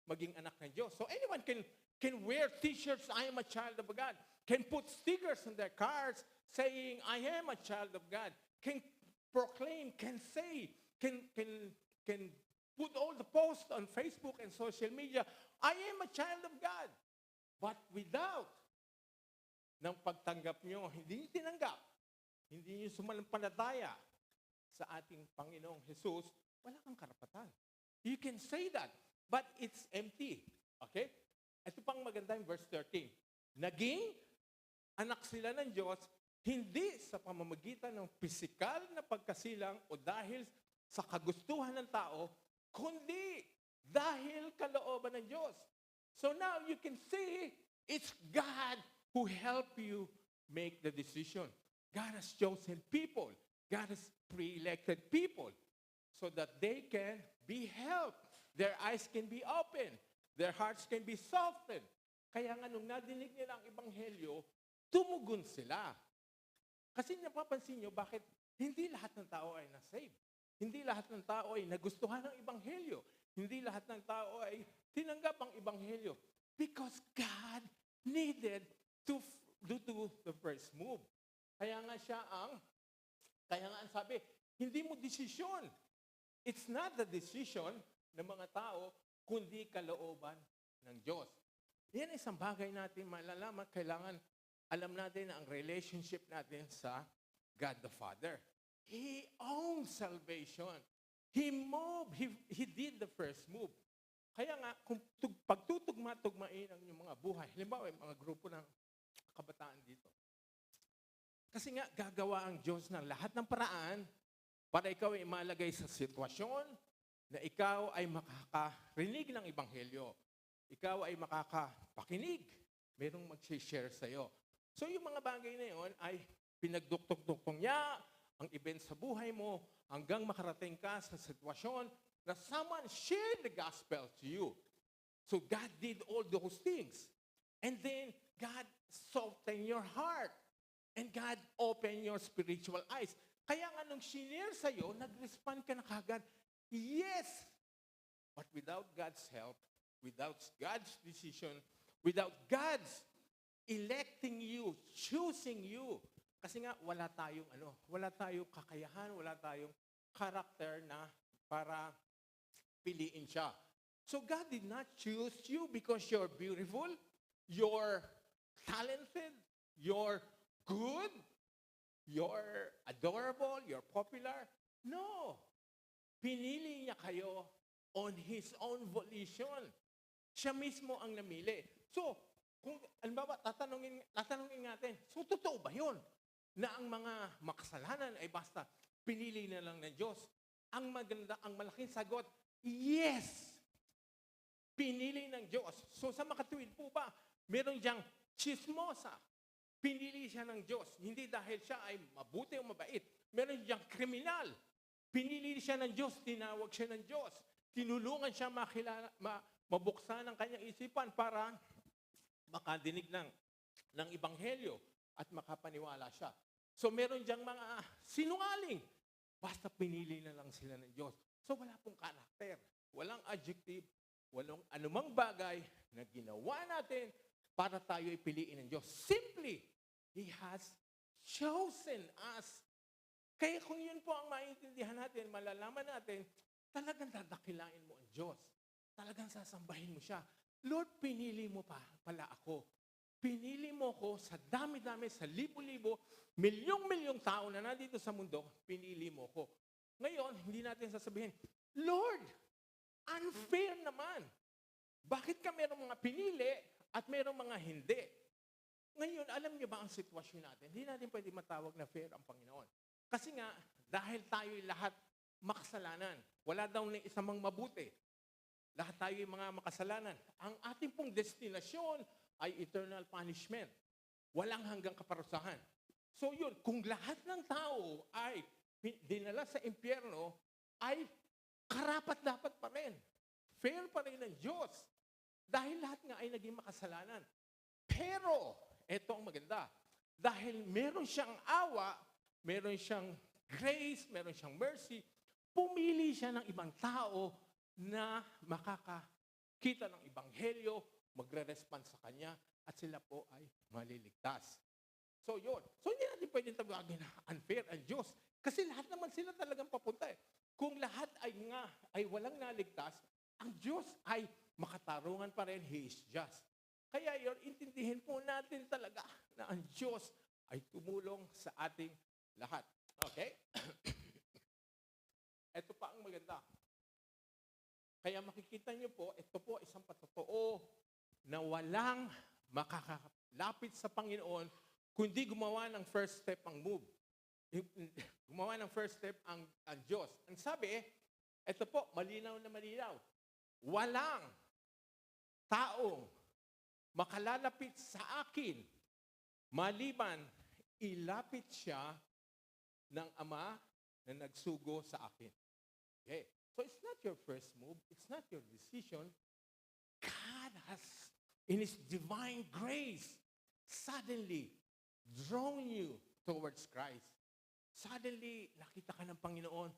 maging anak ng Diyos. So anyone can wear t-shirts, I am a child of God. Can put stickers on their cars saying, I am a child of God. Can proclaim, can say, can put all the posts on Facebook and social media, I am a child of God. But without ng pagtanggap nyo, hindi nyo tinanggap, hindi nyo sumampalataya sa ating Panginoong Jesus, wala kang karapatan. You can say that, but it's empty. Okay? Ito pang maganda yung verse 13. Naging anak sila ng Diyos, hindi sa pamamagitan ng pisikal na pagkasilang o dahil sa kagustuhan ng tao, kundi dahil kalooban ng Diyos. So now you can see, it's God who helped you make the decision. God has chosen people. God has pre-elected people so that they can be helped. Their eyes can be opened. Their hearts can be softened. Kaya nga nung nadinig nila ang Ebanghelyo, tumugon sila. Kasi napapansin nyo, bakit hindi lahat ng tao ay na-save? Hindi lahat ng tao ay nagustuhan ng Ebanghelyo. Hindi lahat ng tao ay tinanggap ang Ebanghelyo. Because God needed to do the first move. Kaya nga ang sabi, hindi mo desisyon. It's not the decision ng mga tao, kundi kalooban ng Diyos. Yan isang bagay natin malalaman. Kailangan alam natin na ang relationship natin sa God the Father. He owns salvation. He moved. He did the first move. Kaya nga, kung pagtutugma-tugmain ang inyong mga buhay, halimbawa, yung mga grupo ng kabataan dito. Kasi nga, gagawa ang Diyos ng lahat ng paraan para ikaw ay malagay sa sitwasyon na ikaw ay makakarinig ng Ebanghelyo. Ikaw ay makakapakinig. Merong mag-share sa'yo. So yung mga bagay na yun ay pinagduktok-duktong niya ang event sa buhay mo hanggang makarating ka sa sitwasyon na someone shared the gospel to you. So God did all those things. And then God softened your heart. And God open your spiritual eyes. Kaya nga nung shinare sa'yo, nag-respond ka na kagad, yes! But without God's help, without God's decision, without God's electing you, choosing you, kasi nga wala tayong kakayahan, wala tayong karakter na para piliin siya. So God did not choose you because you're beautiful, you're talented, you're good, you're adorable, you're popular. No. Pinili niya kayo on His own volition. Siya mismo ang namili. So, kung, alimbawa, tatanungin natin, so totoo ba yun? Na ang mga makasalanan ay basta pinili na lang ng Diyos. Ang maganda, ang malaking sagot, yes! Pinili ng Diyos. So sa makatuwid po ba, meron diyang chismosa. Pinili siya ng Diyos. Hindi dahil siya ay mabuti o mabait. Meron diyang kriminal. Pinili siya ng Diyos, tinawag siya ng Diyos. Tinulungan siya mabuksan ang kanyang isipan para makadinig ng Ebanghelyo at makapaniwala siya. So meron diyang mga sinungaling. Basta pinili na lang sila ng Diyos. So wala pong karakter, walang adjective, walang anumang bagay na ginawa natin para tayo ipiliin ng Diyos. Simply, He has chosen us. Kaya kung yun po ang maintindihan natin, malalaman natin, talagang dadakilain mo ang Diyos. Talagang sasambahin mo siya. Lord, pinili mo pala ako. Pinili mo ko sa dami-dami, sa libo-libo, milyong-milyong tao na nandito sa mundo, pinili mo ko. Ngayon, hindi natin sasabihin, Lord, unfair naman. Bakit ka merong mga pinili at merong mga hindi? Ngayon, alam niyo ba ang sitwasyon natin? Hindi natin pwede matawag na fair ang Panginoon. Kasi nga, dahil tayo'y lahat makasalanan, wala daw na isa mang mabuti. Lahat tayo'y mga makasalanan. Ang ating pong destinasyon ay eternal punishment. Walang hanggang kaparusahan. So yun, kung lahat ng tao ay dinala sa impyerno, ay karapat-dapat pa rin. Fair pa rin ng Diyos. Dahil lahat nga ay naging makasalanan. Pero, eto ang maganda. Dahil meron siyang awa, meron siyang grace, meron siyang mercy, pumili siya ng ibang tao na makakakita ng Ebanghelyo, magre-respond sa Kanya, at sila po ay maliligtas. So yun. So hindi natin pwedeng tawagin na unfair ang Diyos. Kasi lahat naman sila talagang papunta eh. Kung lahat ay walang naligtas, ang Diyos ay makatarungan pa rin. He is just. Kaya yun, intindihin po natin talaga na ang Diyos ay tumulong sa ating lahat. Okay? Ito pa ang maganda. Kaya makikita niyo po, ito po isang patotoo na walang makakalapit sa Panginoon kundi gumawa ng first step ang move. Gumawa ng first step ang Diyos. Ang sabi, ito po, malinaw na malinaw. Walang taong makalalapit sa akin maliban ilapit siya ng Ama na nagsugo sa akin. Okay. So it's not your first move. It's not your decision. God has, in His divine grace, suddenly drawn you towards Christ. Suddenly, nakita ka ng Panginoon,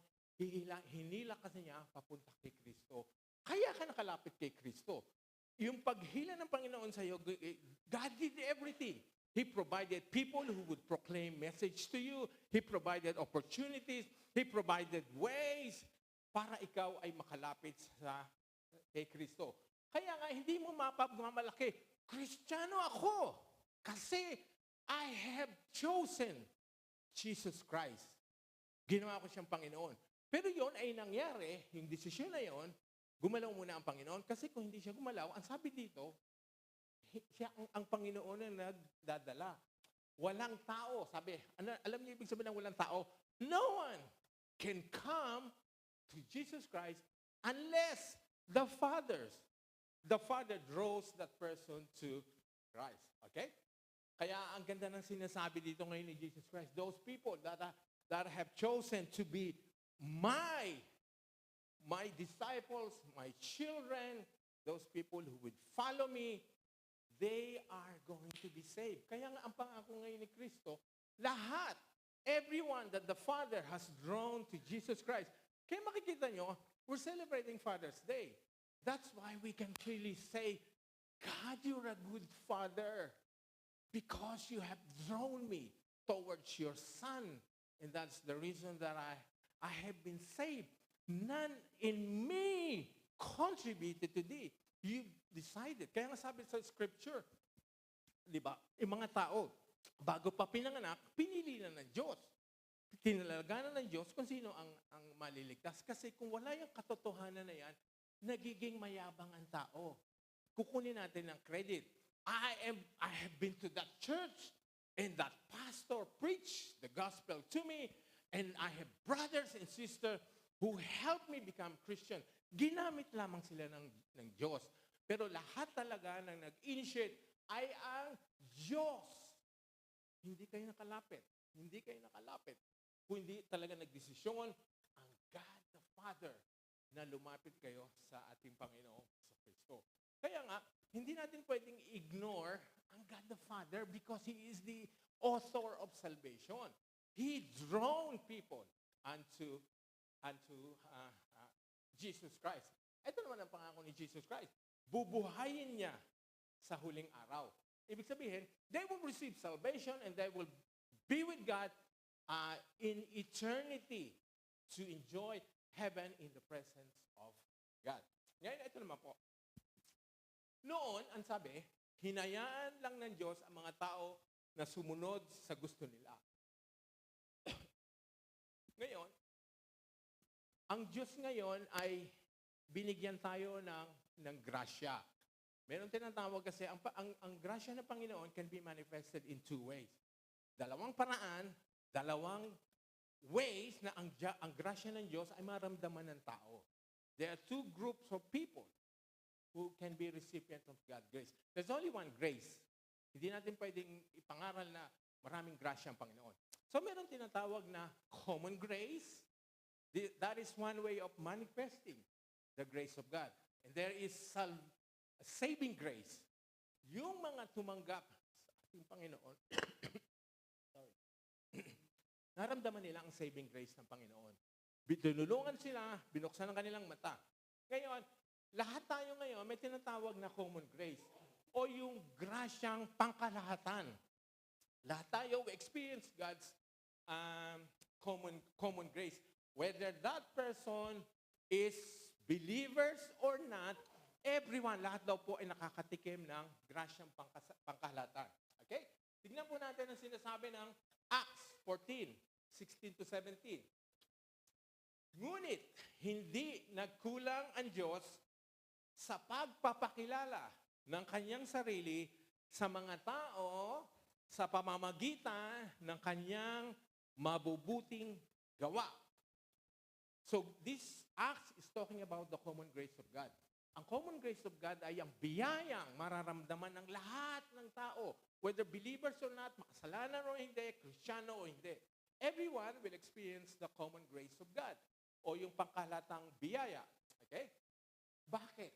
hinila ka niya papunta kay Kristo. Kaya ka nakalapit kay Kristo. Yung paghila ng Panginoon sa iyo, God did everything. He provided people who would proclaim message to you. He provided opportunities. He provided ways para ikaw ay makalapit kay Kristo. Kaya nga, hindi mo mapagmamalaki, Kristiyano ako kasi I have chosen Jesus Christ. Ginawa ko siyang Panginoon. Pero yon ay nangyari, yung desisyon na yon, gumalaw muna ang Panginoon. Kasi kung hindi siya gumalaw, ang sabi dito, siya ang Panginoon na nagdadala. Walang tao. Sabi, alam niyo ibig sabihin ng walang tao? No one can come to Jesus Christ unless the Father draws that person to Christ. Okay? Kaya ang ganda ng sinasabi dito ngayon ni Jesus Christ, those people that have chosen to be my disciples, my children, those people who would follow me, they are going to be saved. Kaya nga ang pangako ngayon ni Kristo, Lahat. Everyone that the Father has drawn to Jesus Christ. Kaya makikita nyo, we're celebrating Father's Day. That's why we can clearly say, God, you're a good Father because you have drawn me towards your Son. And that's the reason that I have been saved. None in me contributed to thee. You decided. Kaya nga sabi sa Scripture, di ba, yung mga tao, bago pa pinanganak, pinili na ng Diyos. Tinalaganan ng Diyos kung sino ang maliligtas. Kasi kung wala yung katotohanan na yan, nagiging mayabang ang tao. Kukunin natin ang credit. I have been to that church and that pastor preached the gospel to me and I have brothers and sisters who helped me become Christian. Ginamit lamang sila ng Diyos. Pero lahat talaga ng nag-initiate ay ang Diyos. Hindi kayo nakalapit. Hindi kayo nakalapit. Kung hindi talaga nagdesisyon ang God the Father na lumapit kayo sa ating Panginoong Kristo. Kaya nga, hindi natin pwedeng ignore ang God the Father because He is the author of salvation. He drawn people unto Jesus Christ. Ito naman ang pangako ni Jesus Christ. Bubuhayin niya sa huling araw. Ibig sabihin, they will receive salvation and they will be with God in eternity to enjoy heaven in the presence of God. Ngayon, ito naman po. Noon, ang sabi, hinayaan lang ng Diyos ang mga tao na sumunod sa gusto nila. Ngayon, ang Diyos ngayon ay binigyan tayo ng grasya. Meron tinatawag kasi, ang grasya ng Panginoon can be manifested in two ways. Dalawang paraan, dalawang ways na ang grasya ng Diyos ay maramdaman ng tao. There are two groups of people who can be recipient of God's grace. There's only one grace. Hindi natin pwedeng ipangaral na maraming grasya ang Panginoon. So meron tinatawag na common grace. That is one way of manifesting the grace of God. And there is saving grace. Yung mga tumanggap sa ating Panginoon, sorry, naramdaman nila ang saving grace ng Panginoon. Tinulungan sila, binuksan ang kanilang mata. Ngayon, lahat tayo ngayon may tinatawag na common grace o yung grasyang pangkalahatan. Lahat tayo experience God's common grace. Whether that person is believers or not, everyone, lahat daw po ay nakakatikim ng grasyang pangkalahatan. Okay? Tignan po natin ang sinasabi ng Acts 14:16-17. Ngunit, hindi nagkulang ang Diyos sa pagpapakilala ng kanyang sarili sa mga tao sa pamamagitan ng kanyang mabubuting gawa. So, this Acts is talking about the common grace of God. Ang common grace of God ay ang biyayang mararamdaman ng lahat ng tao, whether believers or not, makasalanan o hindi, Kristiyano o hindi. Everyone will experience the common grace of God o yung pangkalatang biyaya. Okay? Bakit?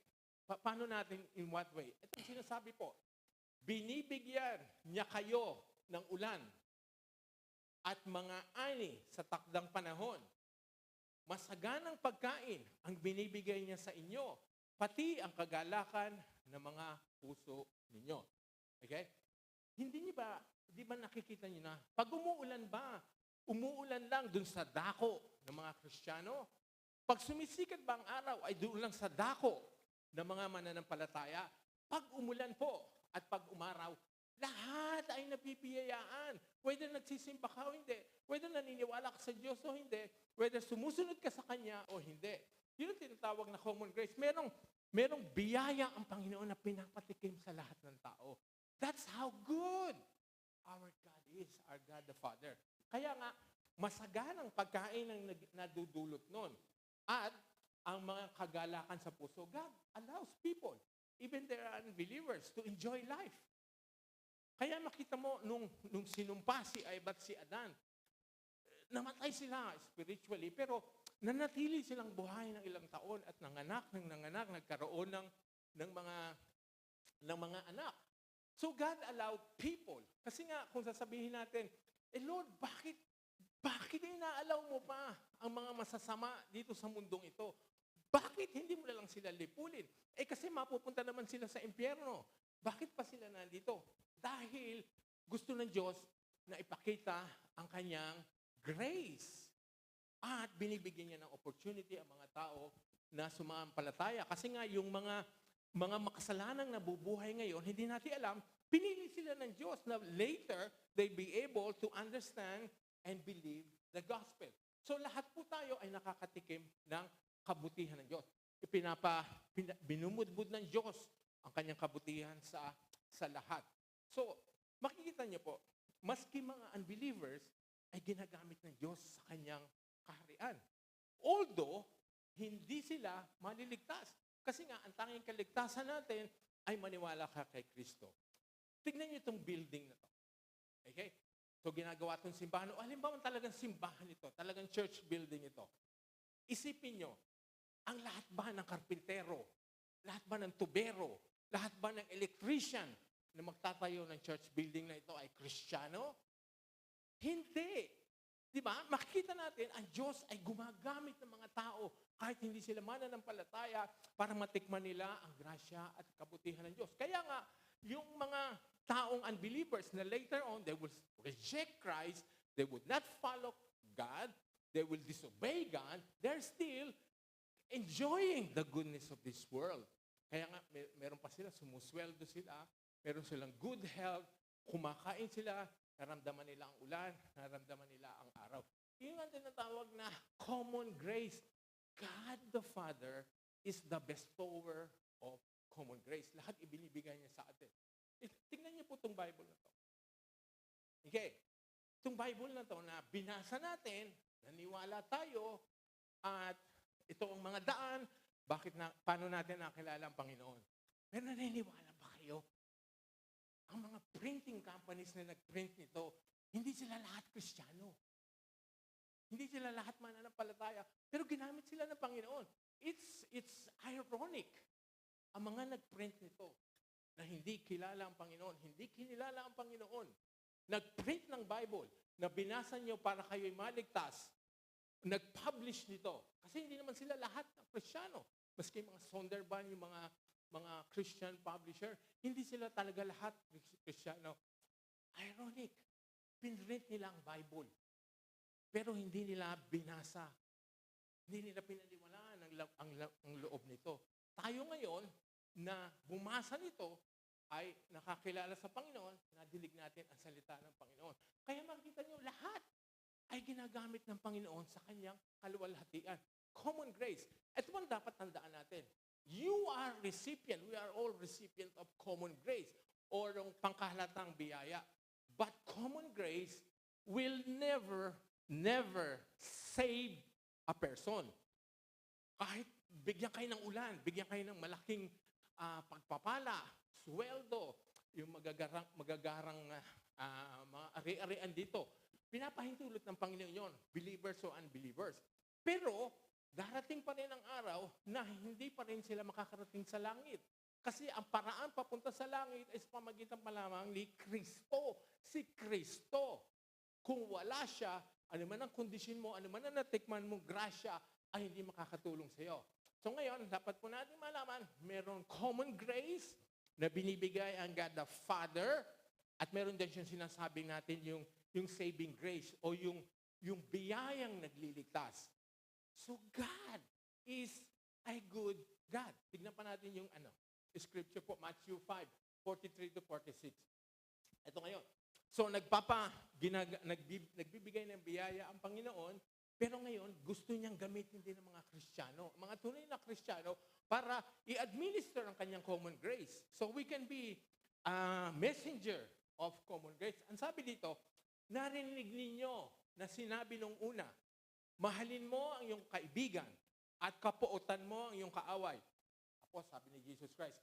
Paano natin, in what way? Ito ang sinasabi po, binibigyan niya kayo ng ulan at mga ani sa takdang panahon. Masaganang pagkain ang binibigay niya sa inyo, pati ang kagalakan ng mga puso ninyo. Okay? Hindi ba nakikita niyo na, pag umuulan ba, umuulan lang dun sa dako ng mga Kristiyano? Pag sumisikat ba ang araw, ay doon lang sa dako ng mga mananampalataya? Pag umulan po at pag umaraw, lahat ay napipiyayaan. Whether nagsisimba ka o hindi, whether naniniwala ka sa Diyos o hindi, whether sumusunod ka sa Kanya o hindi. Yun ang tinatawag na common grace. Merong biyaya ang Panginoon na pinapatikim sa lahat ng tao. That's how good our God is, our God the Father. Kaya nga, masaganang pagkain ang nadudulot nun. At ang mga kagalakan sa puso, God allows people, even there are unbelievers, to enjoy life. Kaya makita mo, nung sinumpa si Eva at si Adan, namatay sila spiritually, pero nanatili silang buhay ng ilang taon at nanganak, nagkaroon ng mga anak. So God allowed people. Kasi nga, kung sasabihin natin, Lord, bakit inaalaw mo pa ang mga masasama dito sa mundong ito? Bakit hindi mo na lang sila lipulin? Kasi mapupunta naman sila sa impyerno. Bakit pa sila nandito? Dahil gusto ng Diyos na ipakita ang kanyang grace. At binibigyan niya ng opportunity ang mga tao na sumampalataya. Kasi nga yung mga makasalanang nabubuhay ngayon, hindi natin alam, pinili sila ng Diyos na later they be able to understand and believe the gospel. So lahat po tayo ay nakakatikim ng kabutihan ng Diyos. Binumudbud ng Diyos ang kanyang kabutihan sa lahat. So, makikita niyo po, maski mga unbelievers ay ginagamit ng Diyos sa kanyang kaharian. Although, hindi sila maliligtas. Kasi nga, ang tanging kaligtasan natin ay maniwala ka kay Kristo. Tignan niyo itong building na to. Okay? So, ginagawa itong simbahan. O, halimbawa talagang simbahan ito, talagang church building ito. Isipin niyo, ang lahat ba ng karpintero, lahat ba ng tubero, lahat ba ng electrician na magtatayo ng church building na ito ay Kristiyano? Hindi. Di ba? Makikita natin, ang Diyos ay gumagamit ng mga tao kahit hindi sila mananampalataya para matikman nila ang grasya at kabutihan ng Diyos. Kaya nga, yung mga taong unbelievers na later on, they will reject Christ, they would not follow God, they will disobey God, they're still enjoying the goodness of this world. Kaya nga, meron pa sila, sumusweldo sila, meron silang good health, kumakain sila, naramdaman nila ang ulan, naramdaman nila ang araw. Yun ang tinatawag na common grace. God the Father is the bestower of common grace. Lahat ibinibigay niya sa atin. Tingnan niyo po itong Bible na to. Okay. Itong Bible na to na binasa natin, naniwala tayo, at ito ang mga daan, paano natin nakilala ang Panginoon? Pero naniniwala ba kayo? Ang mga printing companies na nag-print nito, hindi sila lahat Kristiyano. Hindi sila lahat mananampalataya, pero ginamit sila ng Panginoon. It's ironic. Ang mga nag-print nito na hindi kilala ang Panginoon, hindi kinilala ang Panginoon, nag-print ng Bible na binasa nyo para kayo'y maligtas, nag-publish nito. Kasi hindi naman sila lahat ng Kristiyano. Maski mga Sonderban, yung mga Christian publisher, hindi sila talaga lahat Kristiyano. Ironic. Pinrint nila ang Bible. Pero hindi nila binasa. Hindi nila pinaniwalaan ang loob nito. Tayo ngayon, na bumasa nito, ay nakakilala sa Panginoon, nadinig natin ang salita ng Panginoon. Kaya makikita nyo, lahat ay ginagamit ng Panginoon sa kanyang kaluwalhatian. Common grace. Ito ang dapat tandaan natin. You are recipient. We are all recipient of common grace or yung pangkahalatang biyaya. But common grace will never save a person. Kahit bigyan kayo ng ulan, bigyan kayo ng malaking pagpapala, sweldo, yung magagarang mga ari-arian dito. Pinapahintulot ng Panginoon yun, believers o unbelievers. Pero, darating pa rin ang araw na hindi pa rin sila makakarating sa langit. Kasi ang paraan papunta sa langit ay sa pamagitan pa lamang ni Kristo. Si Kristo. Kung wala siya, ano man ang kondisyon mo, ano man ang natikman mong grasya, ay hindi makakatulong sa iyo. So ngayon, dapat po natin malaman, meron common grace na binibigay ang God the Father, at meron din siyang sinasabi natin yung saving grace o yung biyayang nagliligtas. So God is a good God. Tignan pa natin yung scripture po, Matthew 5:43 to 46. Ito ngayon. So nagbibigay ng biyaya ang Panginoon, pero ngayon gusto niyang gamitin din ng mga Kristiyano, mga tunay na Kristiyano, para i-administer ang kanyang common grace. So we can be a messenger of common grace. Ang sabi dito, narinig ninyo na sinabi nung una, mahalin mo ang iyong kaibigan at kapuotan mo ang iyong kaaway. Tapos sabi ni Jesus Christ,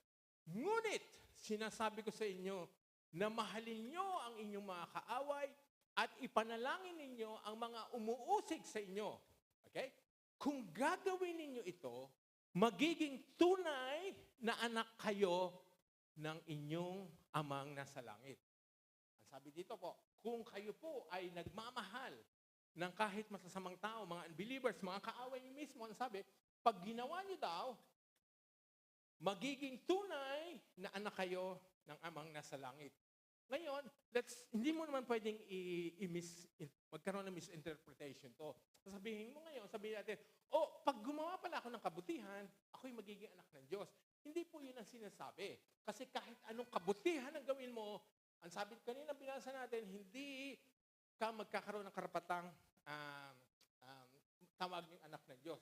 ngunit sinasabi ko sa inyo na mahalin nyo ang inyong mga kaaway at ipanalangin ninyo ang mga umuusig sa inyo. Okay? Kung gagawin ninyo ito, magiging tunay na anak kayo ng inyong amang nasa langit. Ang sabi dito po, kung kayo po ay nagmamahal ng kahit masasamang tao, mga unbelievers, mga kaaway niyo mismo, ang sabi, pag ginawa niyo daw, magiging tunay na anak kayo ng amang nasa langit. Ngayon, hindi mo naman pwedeng magkaroon ng misinterpretation to. Sabihin mo ngayon, sabihin natin, pag gumawa pala ako ng kabutihan, ako'y magiging anak ng Diyos. Hindi po yun ang sinasabi. Kasi kahit anong kabutihan ang gawin mo, ang sabi kanina binasa natin, hindi ka magkakaroon ng karapatang tawag ng anak ng Diyos.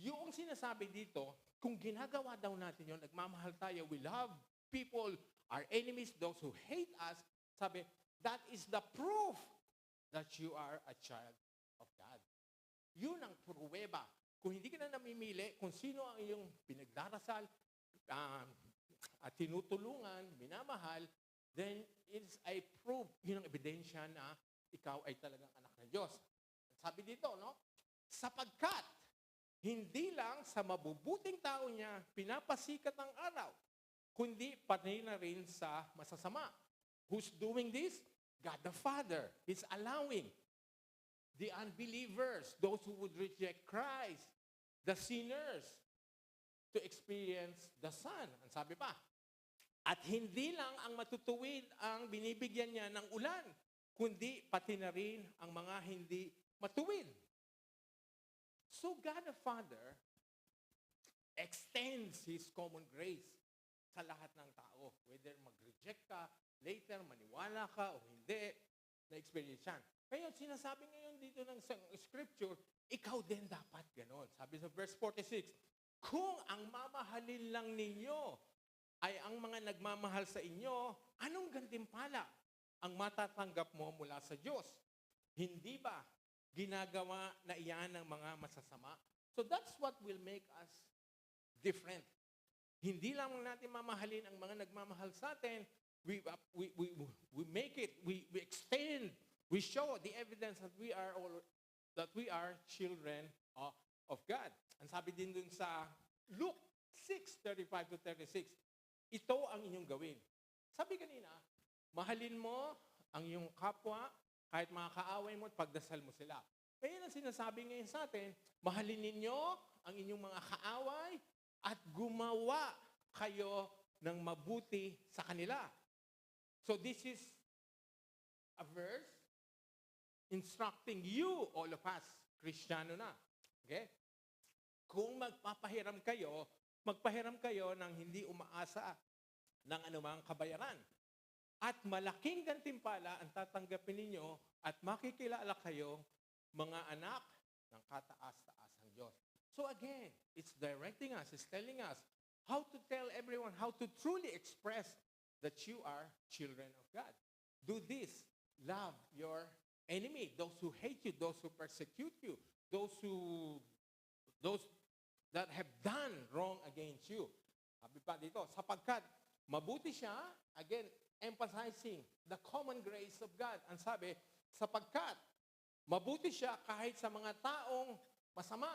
Yung sinasabi dito, kung ginagawa daw natin yun, nagmamahal tayo, we love people, our enemies, those who hate us, sabi, that is the proof that you are a child of God. Yun ang pruweba. Kung hindi ka na namimili, kung sino ang iyong pinagdarasal, at tinutulungan, minamahal, then it's a proof, yun ang ebidensya na ikaw ay talagang anak ng Diyos. Sabi dito, no? Sapagkat, hindi lang sa mabubuting tao niya pinapasikat ang araw, kundi pati na rin sa masasama. Who's doing this? God the Father is allowing the unbelievers, those who would reject Christ, the sinners, to experience the Son. Ang sabi pa, at hindi lang ang matutuwid ang binibigyan niya ng ulan, kundi pati na rin ang mga hindi matuwid. So God the Father extends His common grace sa lahat ng tao. Whether mag-reject ka, later maniwala ka o hindi, na-experience yan. Kaya sinasabi ngayon dito ng scripture, ikaw din dapat ganon. Sabi sa verse 46, kung ang mamahalin lang ninyo ay ang mga nagmamahal sa inyo, anong gantimpala ang matatanggap mo mula sa Diyos? Hindi ba ginagawa na iyan ng mga masasama? So that's what will make us different. Hindi lang natin mamahalin ang mga nagmamahal sa atin, we make it, we extend, we show the evidence that we are children of God. Ang sabi din dun sa Luke 6:35-36, ito ang inyong gawin. Sabi kanina, mahalin mo ang iyong kapwa, kahit mga kaaway mo at pagdasal mo sila. Kaya ang sinasabi ngayon sa atin, mahalin ninyo ang inyong mga kaaway at gumawa kayo ng mabuti sa kanila. So this is a verse instructing you, all of us, Kristiyano na. Okay? Kung magpapahiram kayo ng hindi umaasa ng anumang kabayaran. At malaking gantimpala ang tatanggapin ninyo at makikilala kayo mga anak ng kataas-taasang Diyos. So again, it's directing us, it's telling us how to tell everyone, how to truly express that you are children of God. Do this. Love your enemy, those who hate you, those who persecute you, those that have done wrong against you. Sabi pa dito, sapagkat mabuti siya, again, emphasizing the common grace of God. Ang sabi, sapagkat mabuti siya kahit sa mga taong masama.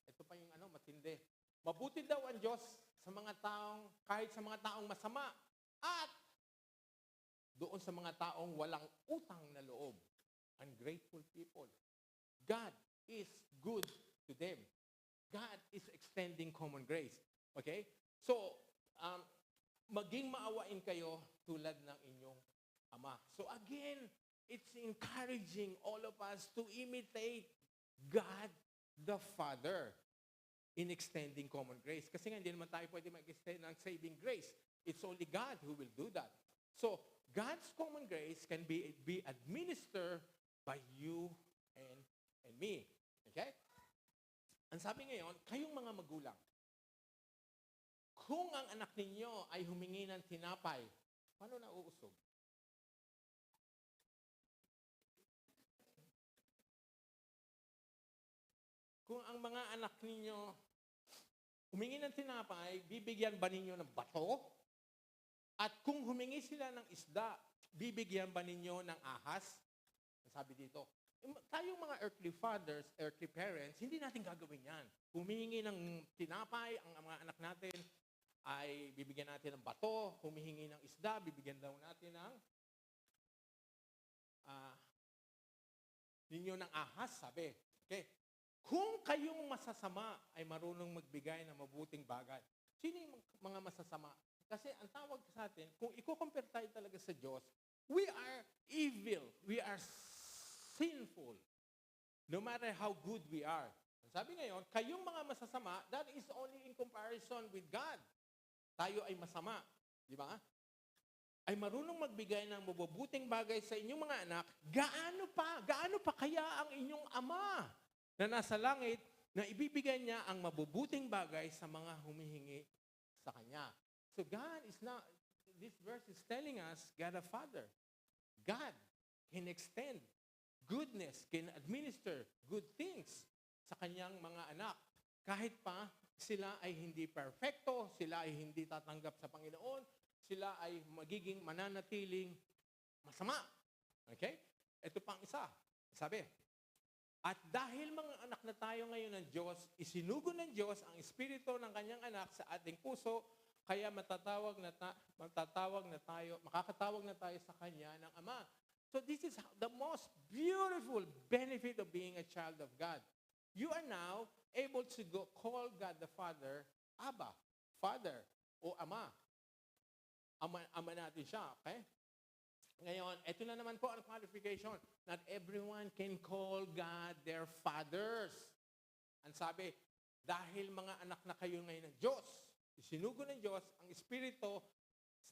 Ito pa yung matindi. Mabuti daw ang Diyos sa mga taong, kahit sa mga taong masama. At doon sa mga taong walang utang na loob. Ungrateful people. God is good to them. God is extending common grace. Okay? So, maging maawain kayo tulad ng inyong Ama. So again, it's encouraging all of us to imitate God the Father in extending common grace. Kasi nga, hindi naman tayo pwede mag-extend ng saving grace. It's only God who will do that. So, God's common grace can be administered by you and me. Okay? Ang sabi ngayon, kayong mga magulang, kung ang anak ninyo ay humingi ng tinapay, paano nauusog? Kung ang mga anak ninyo humingi ng tinapay, bibigyan ba ninyo ng bato? At kung humingi sila ng isda, bibigyan ba ninyo ng ahas? Sabi dito, tayong mga earthly fathers, earthly parents, hindi natin gagawin yan. Humingi ng tinapay, ang mga anak natin, ay bibigyan natin ng bato. Humihingi ng isda, bibigyan daw natin ng ninyo ng ahas, sabi. Okay? Kung kayong masasama ay marunong magbigay ng mabuting bagay. Sino yung mga masasama? Kasi ang tawag sa atin, kung i-compare tayo talaga sa Diyos, we are evil. We are sinful. No matter how good we are. Sabi ngayon, kayong mga masasama, that is only in comparison with God. Tayo ay masama. Di ba? Ay marunong magbigay ng mabubuting bagay sa inyong mga anak, gaano pa kaya ang inyong ama na nasa langit na ibibigay niya ang mabubuting bagay sa mga humihingi sa Kanya. So God is not, this verse is telling us, God the Father, God can extend goodness, can administer good things sa Kanyang mga anak. Kahit pa sila ay hindi perfecto, sila ay hindi tatanggap sa Panginoon, sila ay magiging mananatiling masama. Okay? Ito pang isa. Sabi, at dahil mga anak na tayo ngayon ng Diyos, isinugo ng Diyos ang Espiritu ng Kanyang anak sa ating puso, kaya makakatawag na tayo sa Kanya ng Ama. So this is the most beautiful benefit of being a child of God. You are now able to call God the Father, Abba, Father, o Ama. Ama natin siya, okay? Ngayon, ito na naman po ang qualification. Not everyone can call God their fathers. Ang sabi, dahil mga anak na kayo ngayon ng Diyos, isinugo ng Diyos ang Espiritu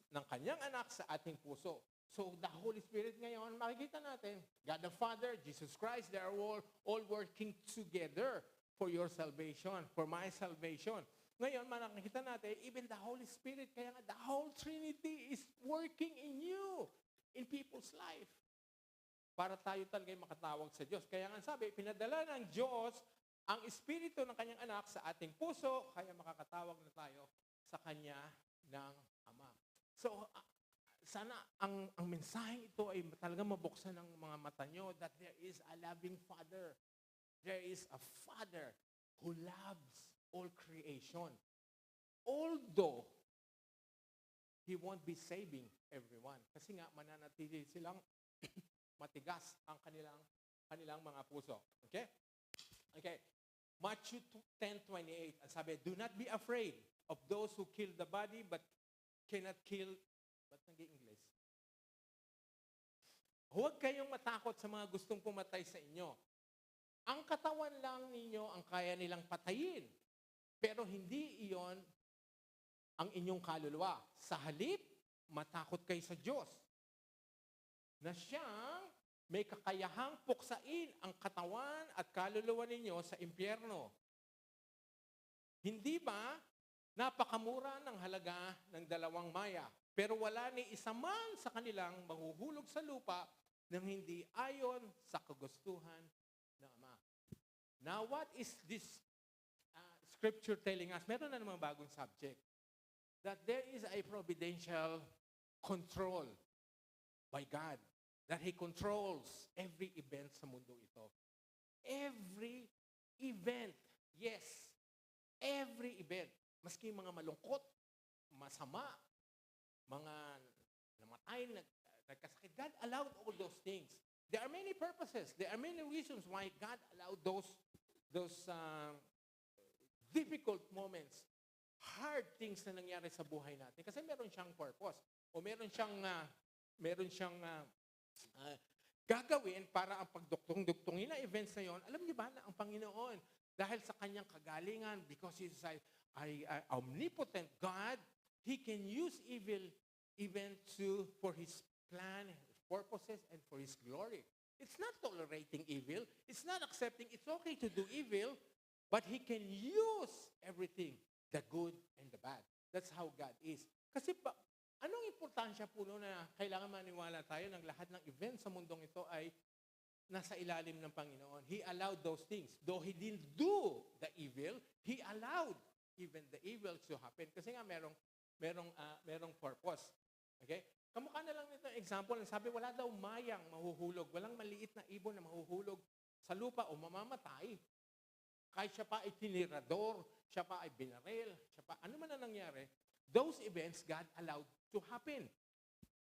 ng Kanyang anak sa ating puso. So, the Holy Spirit ngayon, makikita natin, God the Father, Jesus Christ, they are all working together for your salvation, for my salvation. Ngayon, makikita natin, even the Holy Spirit, kaya nga, the whole Trinity is working in you, in people's life. Para tayo talaga makatawag sa Diyos. Kaya nga sabi, pinadala ng Diyos ang Espiritu ng Kanyang anak sa ating puso, kaya makakatawag na tayo sa Kanya ng Ama. So, sana ang mensaheng ito ay talaga mabuksan ng mga mata nyo that there is a loving Father. There is a Father who loves all creation. Although, He won't be saving everyone. Kasi nga, mananatili silang matigas ang kanilang mga puso. Okay? Okay. Matthew 10:28. Ang sabi, do not be afraid of those who kill the body but cannot kill. Ba't nag-i-English? Huwag kayong matakot sa mga gustong pumatay sa inyo. Ang katawan lang ninyo ang kaya nilang patayin. Pero hindi iyon ang inyong kaluluwa. Sa halip, matakot kayo sa Diyos na siyang may kakayahang puksain ang katawan at kaluluwa ninyo sa impyerno. Hindi ba napakamura ng halaga ng 2 maya? Pero wala ni isa man sa kanilang mahuhulog sa lupa nang hindi ayon sa kagustuhan ng Ama. Now, what is this scripture telling us? Meron na namang bagong subject. That there is a providential control by God. That He controls every event sa mundo ito. Every event. Yes. Every event. Maski mga malungkot, masama, mga namatay, nagkasakit. God allowed all those things. There are many purposes. There are many reasons why God allowed those difficult moments, hard things na nangyari sa buhay natin. Kasi meron siyang purpose. O meron siyang gagawin para ang pagduktong-duktongin na events na yon. Alam niyo ba na ang Panginoon, dahil sa kanyang kagalingan, because He's an omnipotent God, He can use evil even for His plan, His purposes, and for His glory. It's not tolerating evil. It's not accepting it's okay to do evil, but He can use everything, the good and the bad. That's how God is. Kasi anong importansya po na kailangan maniwala tayo ng lahat ng events sa mundong ito ay nasa ilalim ng Panginoon. He allowed those things. Though He didn't do the evil, He allowed even the evil to happen. Kasi nga merong purpose. Okay? Kamukha na lang nito example, sabi wala daw mayang mahuhulog, walang maliit na ibon na mahuhulog sa lupa o mamamatay. Kahit siya pa ay tinirador, siya pa ay binaril, ano man na nangyari, those events God allowed to happen.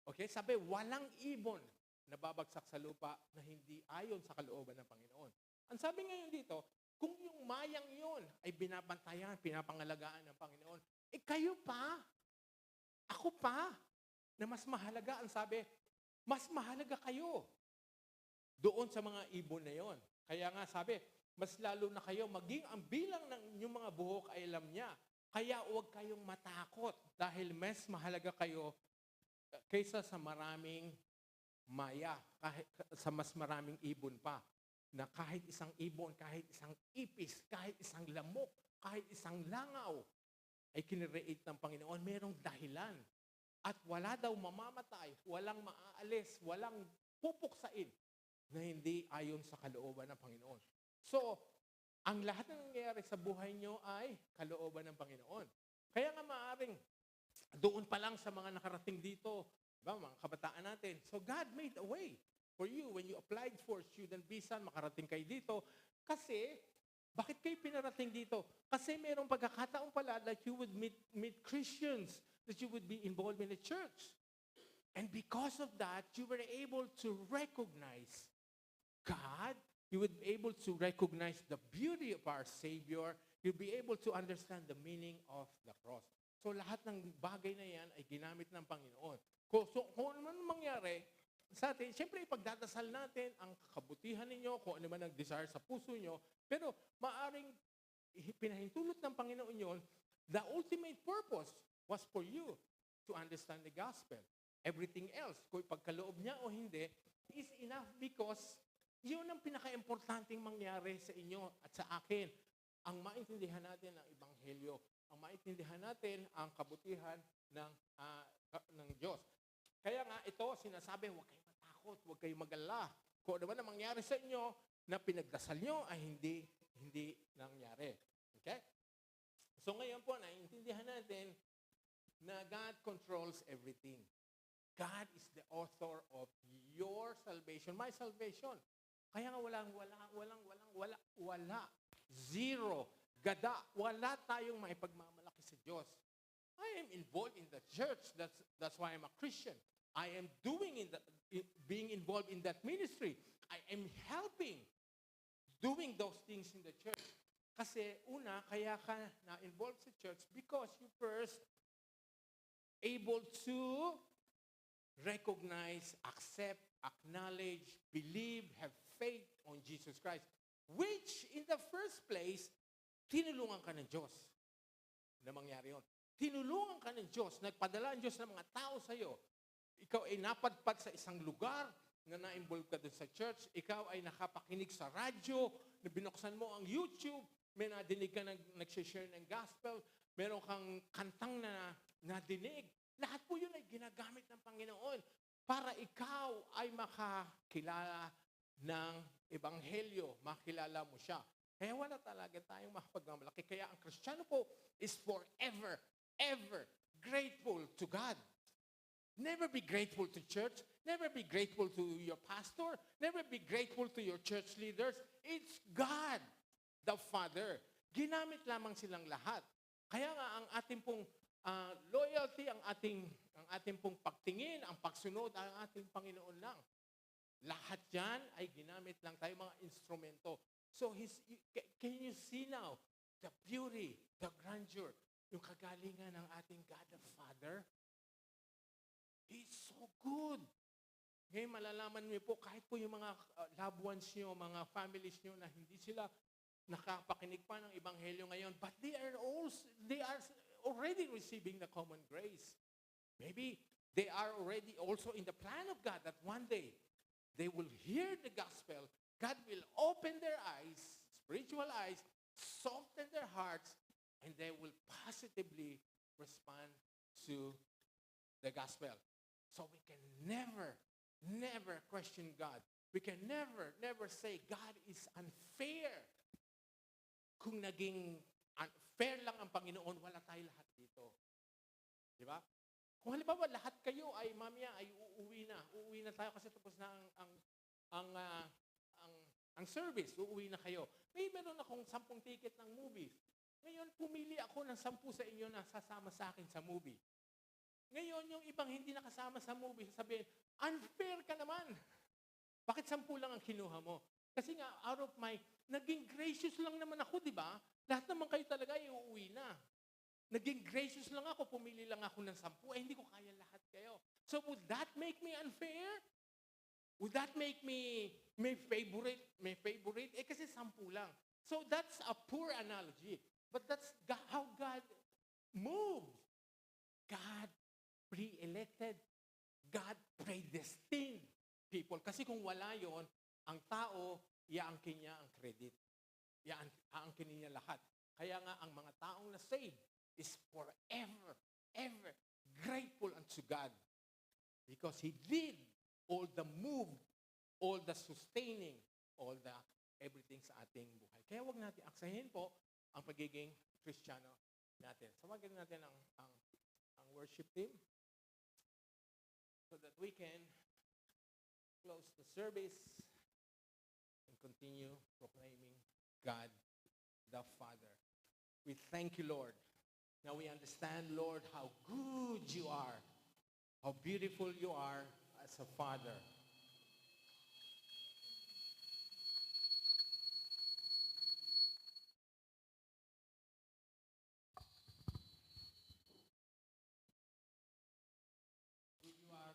Okay? Sabi, walang ibon nababagsak sa lupa na hindi ayon sa kalooban ng Panginoon. Ang sabi ngayon dito, kung yung mayang yon ay binabantayan, pinapangalagaan ng Panginoon, kayo pa, ako pa, na mas mahalaga, ang sabi, mas mahalaga kayo doon sa mga ibon na yon. Kaya nga sabi, mas lalo na kayo, maging ang bilang ng inyong mga buhok ay alam niya. Kaya huwag kayong matakot dahil mas mahalaga kayo kaysa sa maraming maya, sa mas maraming ibon pa. Na kahit isang ibon, kahit isang ipis, kahit isang lamok, kahit isang langaw, ay kinreate ng Panginoon, merong dahilan. At wala daw mamamatay, walang maaalis, walang pupuksain na hindi ayon sa kalooban ng Panginoon. So, ang lahat ng nangyayari sa buhay nyo ay kalooban ng Panginoon. Kaya nga maaaring doon pa lang sa mga nakarating dito, diba, mga kabataan natin. So God made a way for you when you applied for student visa, makarating kayo dito. Kasi, bakit kayo pinarating dito? Kasi mayroong pagkakataon pala that you would meet Christians, that you would be involved in the church. And because of that, you were able to recognize God. You would be able to recognize the beauty of our Savior. You'll be able to understand the meaning of the cross. So lahat ng bagay na yan ay ginamit ng Panginoon. So kung ano man mangyari sa atin, siyempre ipagdadasal natin ang kabutihan ninyo, kung ano man ang desire sa puso nyo, pero maaring pinahintulot ng Panginoon yon, the ultimate purpose was for you to understand the gospel. Everything else, kung pagkaloob niya o hindi, is enough because yun ang pinaka-importanting mangyari sa inyo at sa akin. Ang maintindihan natin ang Ebanghelyo. Ang maintindihan natin ang kabutihan ng Diyos. Kaya nga ito, sinasabi, huwag kayong matakot, huwag kayong mag-alala. Kung ano man ang mangyari sa inyo, na pinagdasal nyo ay hindi nangyari. Okay? So ngayon po, naiintindihan natin na God controls everything. God is the author of your salvation, my salvation. Kaya nga wala. Zero. Gada. Wala tayong maipagmamalaki sa Diyos. I am involved in the church. That's why I'm a Christian. I am being involved in that ministry. I am helping doing those things in the church. Kasi una, kaya ka na-involved sa church because you first able to recognize, accept, acknowledge, believe, have faith on Jesus Christ. Which, in the first place, tinulungan ka ng Diyos na mangyari yun. Tinulungan ka ng Diyos, nagpadala ang Diyos ng mga tao sa iyo. Ikaw ay napadpad sa isang lugar na na-involve ka dun sa church. Ikaw ay nakapakinig sa radyo, na binuksan mo ang YouTube, may nadinig ka nag-share ng gospel, meron kang kantang na nadinig. Lahat po yun ay ginagamit ng Panginoon para ikaw ay makakilala ng Ebanghelyo, makilala mo siya. Kaya wala talaga tayong makapagmamalaki. Kaya ang Kristiyano po is forever, ever grateful to God. Never be grateful to church. Never be grateful to your pastor. Never be grateful to your church leaders. It's God, the Father. Ginamit lamang silang lahat. Kaya nga ang ating pong loyalty, ang ating pong pagtingin, ang pagsunod, ang ating Panginoon lang. Lahat yan ay ginamit lang tayo mga instrumento. So, can you see now the beauty, the grandeur, yung kagalingan ng ating God the Father? He's so good. Ngayon, malalaman niyo po, kahit po yung mga loved ones niyo, mga families niyo na hindi sila nakapakinig pa ng Ebanghelyo ngayon, but they are already receiving the common grace. Maybe they are already also in the plan of God that one day they will hear the gospel. God will open their eyes, spiritual eyes, soften their hearts, and they will positively respond to the gospel. So we can never question God. We can never say God is unfair. Kung naging unfair lang ang Panginoon, wala tayo lahat dito. Di ba? Kung halimbawa lahat kayo ay mamaya ay uuwi na tayo kasi tapos na ang service, uuwi na kayo. Meron akong 10 ticket ng movie. Ngayon, pumili ako ng 10 sa inyo na sasama sa akin sa movie. Ngayon, yung ibang hindi nakasama sa movie, sasabihin, unfair ka naman. Bakit 10 lang ang kinuha mo? Kasi nga, out of my, naging gracious lang naman ako, di ba? Lahat naman kayo talaga iuwi na. Naging gracious lang ako, pumili lang ako ng 10. Hindi ko kaya lahat kayo. So would that make me unfair? Would that make me may favorite? Kasi 10 lang. So that's a poor analogy. But that's how God moves. God pre-elected. God predestined people. Kasi kung wala yon, ang tao, iaangkin niya ang credit. Iaangkin niya lahat. Kaya nga, ang mga taong na saved is forever, ever grateful unto God. Because He did all the move, all the sustaining, all the everything sa ating buhay. Kaya wag natin aksahin po ang pagiging Kristiyano natin. Tawagin natin ang worship team so that we can close the service and continue proclaiming God the Father. We thank you, Lord. Now we understand, Lord, how good you are, how beautiful you are as a Father. You are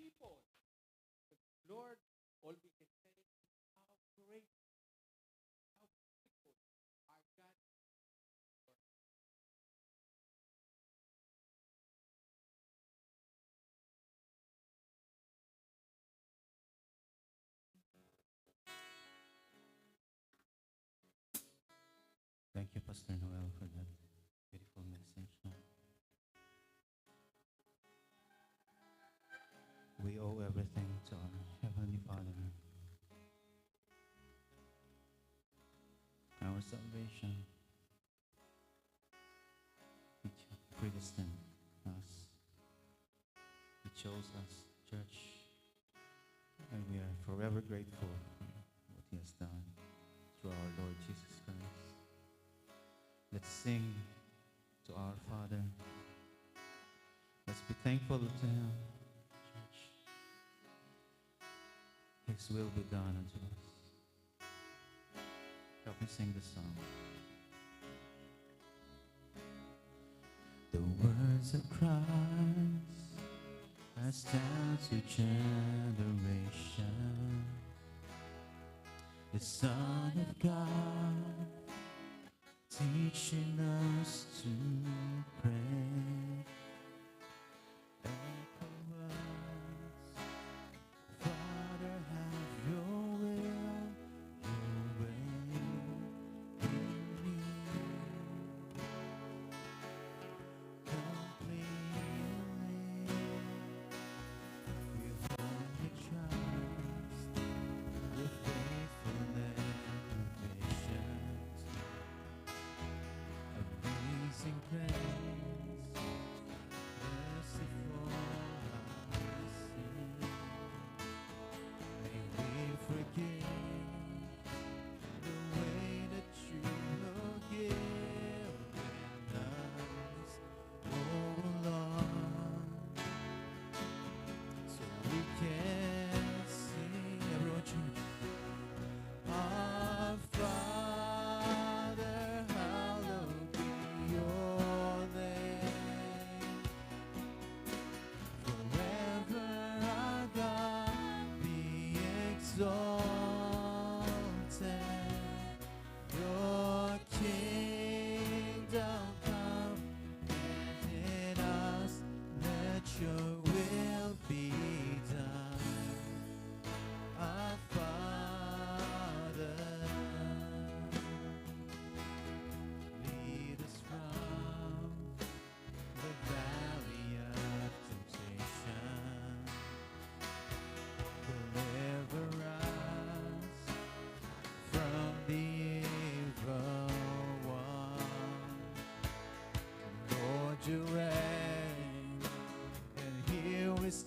people. Lord, all we can say is how great, how beautiful our God is. Thank you, Pastor Noel, for that beautiful message. We owe everything to our Heavenly Father. Our salvation. He predestined us. He chose us, church. And we are forever grateful for what He has done through our Lord Jesus Christ. Let's sing to our Father. Let's be thankful to Him, church. His will be done unto us. Help me sing this song. The words of Christ passed down to generation. The Son of God teaching us to pray. Echo us, Father, have your will, your way in me. Completely, with only trust, with faithful and patience. Amazing grace, merciful.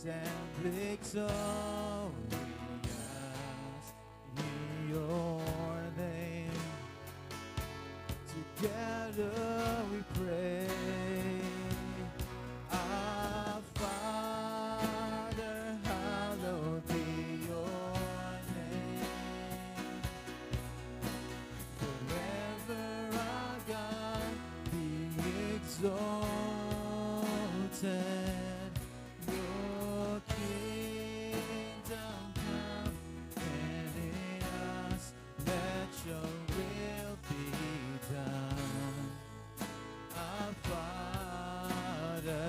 and bliss glorious in your name. Together we pray. Our Father, hallowed be your name. Forever our God be exalted. Your kingdom come, and in us let your will be done. Our Father.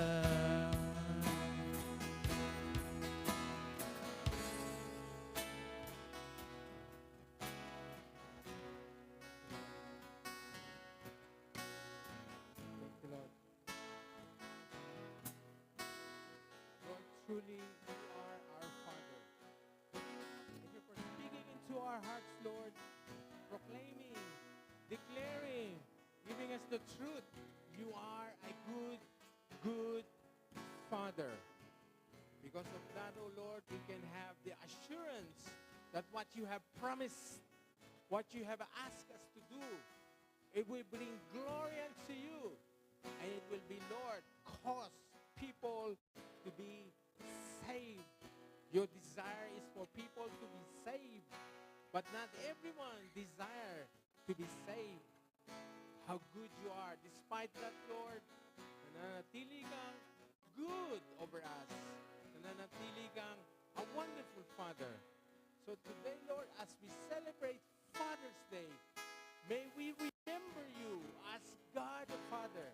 Thank you, Lord. Lord, truly you are our Father. Thank you for speaking into our hearts, Lord, proclaiming, declaring, giving us the truth. You are a good, good Father. Because of that, oh Lord, we can have the assurance that what you have promised, what you have asked us to do, it will bring glory unto you. And it will be, Lord, cause people to be saved. Your desire is for people to be saved. But not everyone desire to be saved. How good you are. Despite that, Lord, nananatili kang good over us. Nananatili kang a wonderful Father. So today, Lord, as we celebrate Father's Day, may we remember you as God the Father,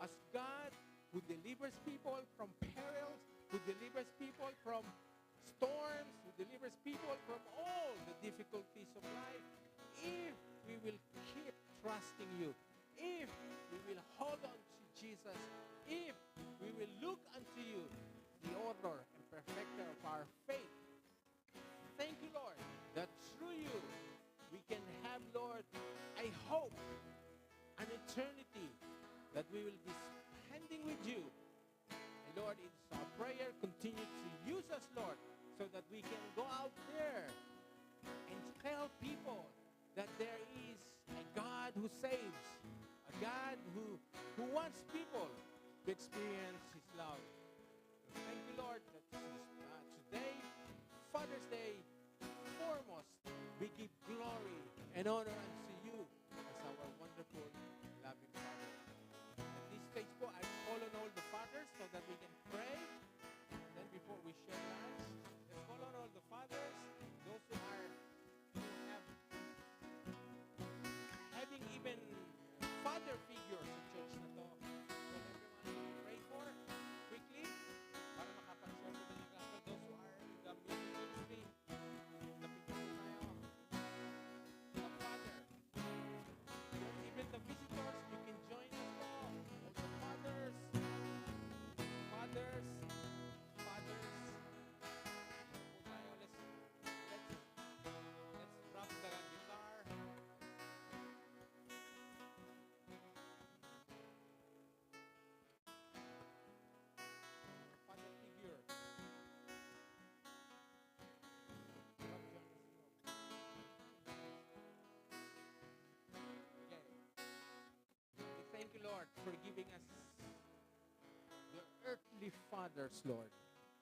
as God who delivers people from perils, who delivers people from storms, who delivers people from all the difficulties of life. If we will keep trusting you, if we will hold on to Jesus, if we will look unto you, the author and perfecter of our faith. Thank you, Lord, that through you we can have, Lord, a hope, an eternity that we will be spending with you. And Lord, it's our prayer, continue to use us, Lord, so that we can go out there and tell people that there is a God who saves, a God who wants people to experience His love. So thank you, Lord, that today, Father's Day, foremost, we give glory and honor unto you as our wonderful, loving Father. At this stage po, I call on all the fathers so that we can pray. And then before we share lunch, let's call on all the fathers, those who have having even father figures sa church na to. So everyone pray for quickly para makapag-share ko ng gospel. Those who are in the music ministry, lapit na po tayo. The Father. Even the visitors, you can join us po. All the fathers. Fathers. Fathers. Dito po tayo. Let's drop the guitar. Father figure. Drop join us. Okay. We thank you, Lord, for giving us the earthly fathers, Lord.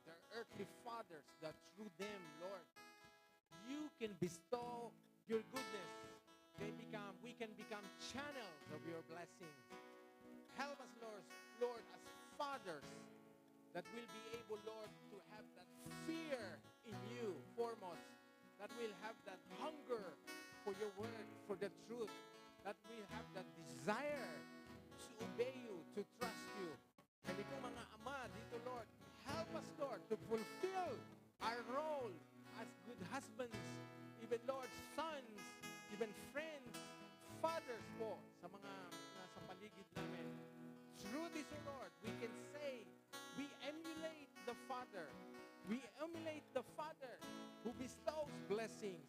The earthly fathers that through them, Lord, you can bestow your goodness. We can become channels of your blessings. Help us, Lord, as fathers that will be able, Lord, to have that fear in you foremost, that will have that hunger for your word, for the truth, that will have that desire to obey you, to trust you. And ito mga ama dito, Lord, help us, Lord, to fulfill our role as good husbands, even, Lord, sons, even friends, fathers po sa mga nasa paligid namin. Through this, O Lord, we can say, we emulate the Father. We emulate the Father who bestows blessings.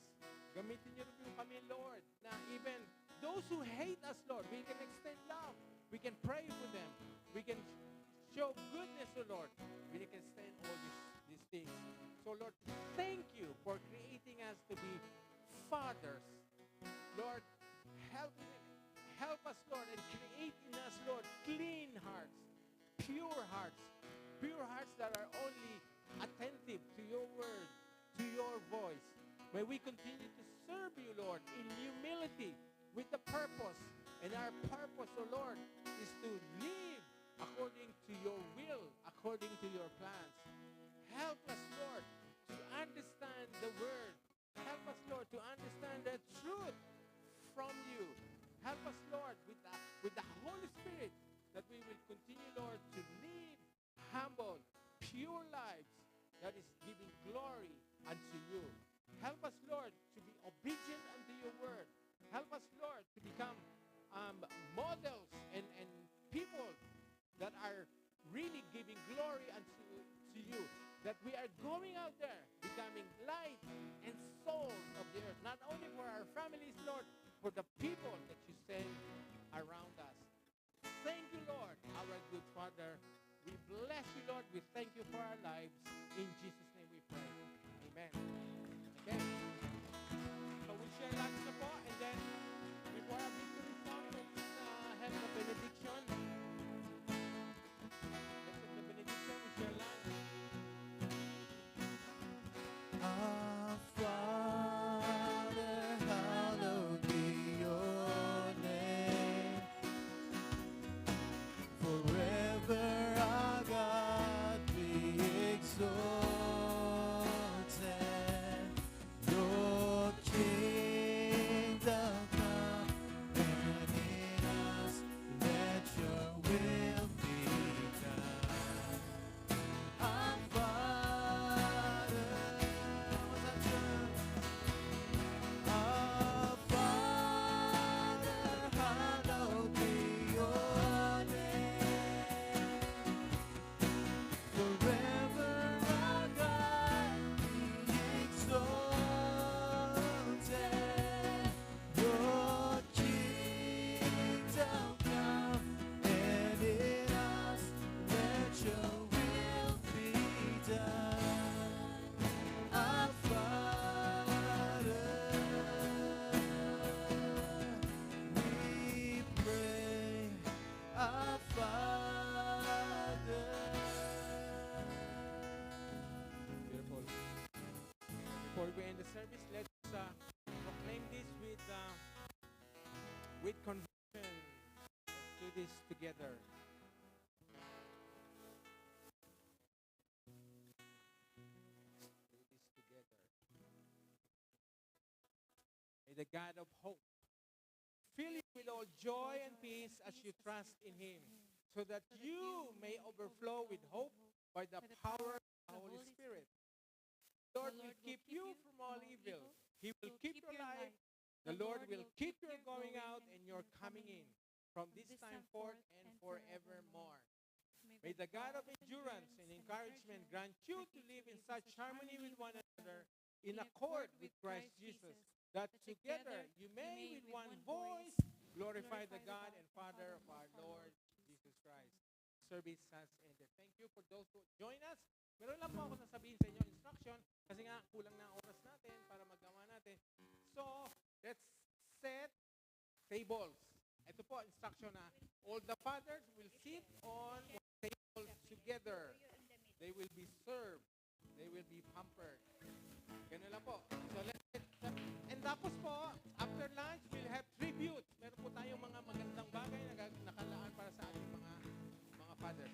Gamitin niyo rin kami, Lord, na even those who hate us, Lord, we can extend love. We can pray for them. We can show goodness, O Lord. We can extend all this things. So, Lord, thank you for creating us to be fathers. Lord, help us, Lord, and create in us, Lord, clean hearts, pure hearts that are only attentive to your word, to your voice. May we continue to serve you, Lord, in humility with the purpose. And our purpose, O Lord, is to live according to your will, according to your plans. Help us, Lord, to understand the word. Help us, Lord, to understand the truth from you. Help us, Lord, with the Holy Spirit, that we will continue, Lord, to live humble, pure lives that is giving glory unto you. Help us, Lord, to be obedient unto your word. Help us, Lord, to become models and people that are really giving glory unto you. That we are going out there, becoming light and salt of the earth, not only for our families, Lord, for the people that you send around us. Thank you, Lord, our good Father. We bless you, Lord. We thank you for our lives. In Jesus' name we pray. Amen. Okay. So we share lunch na po, and then before our victory song, let's have the benediction. Let's have the benediction. We share lunch. Our Father, hallowed be your name. Forever our God be exalted. Your kingdom come, and in us let your will be done. Our Father, was that church? Our Father, hallowed be your name. Forever our God be exalted. Your kingdom come, and in us let your will be done. Our Father, we pray. Our Father. Beautiful. Before we end the service, let's proclaim this with conviction. Let's do this together. Do this together. May the God of hope fill you with all joy and peace as you trust in Him, so that you may overflow with hope by the power of the Holy Spirit. Lord will keep you from all evil. He will keep your life. The Lord will keep your going out and your coming in from this time forth and forevermore. May the God of endurance and encouragement grant you to live in such harmony with one another in accord with Christ Jesus, that together you may with one voice glorify the God and Father of our Lord Jesus Christ. Service has ended. Thank you for those who join us. Meron lang po ako nasabihin sa inyo instruction kasi nga kulang na ang oras natin para magawa natin. So, let's set tables. Ito po, instruction na all the fathers will sit on one table together. They will be served. They will be pampered. Ganun lang po. So, and tapos po, after lunch, we'll have tributes. Meron po tayong mga magandang bagay na nakalaan para sa ating mga fathers.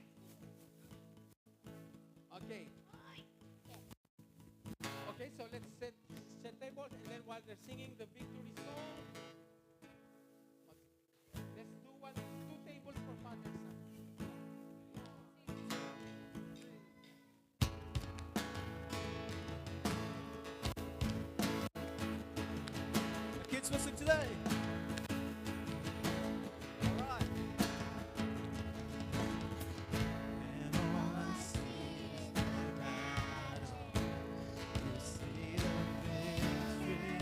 Okay. Okay, so let's set tables, and then while they're singing the victory song, let's do two tables for fathers. Kids listening today. All right. And all I see is the battle. You see the victory.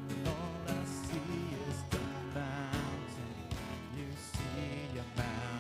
And all I see is the mountain. You see your mountain.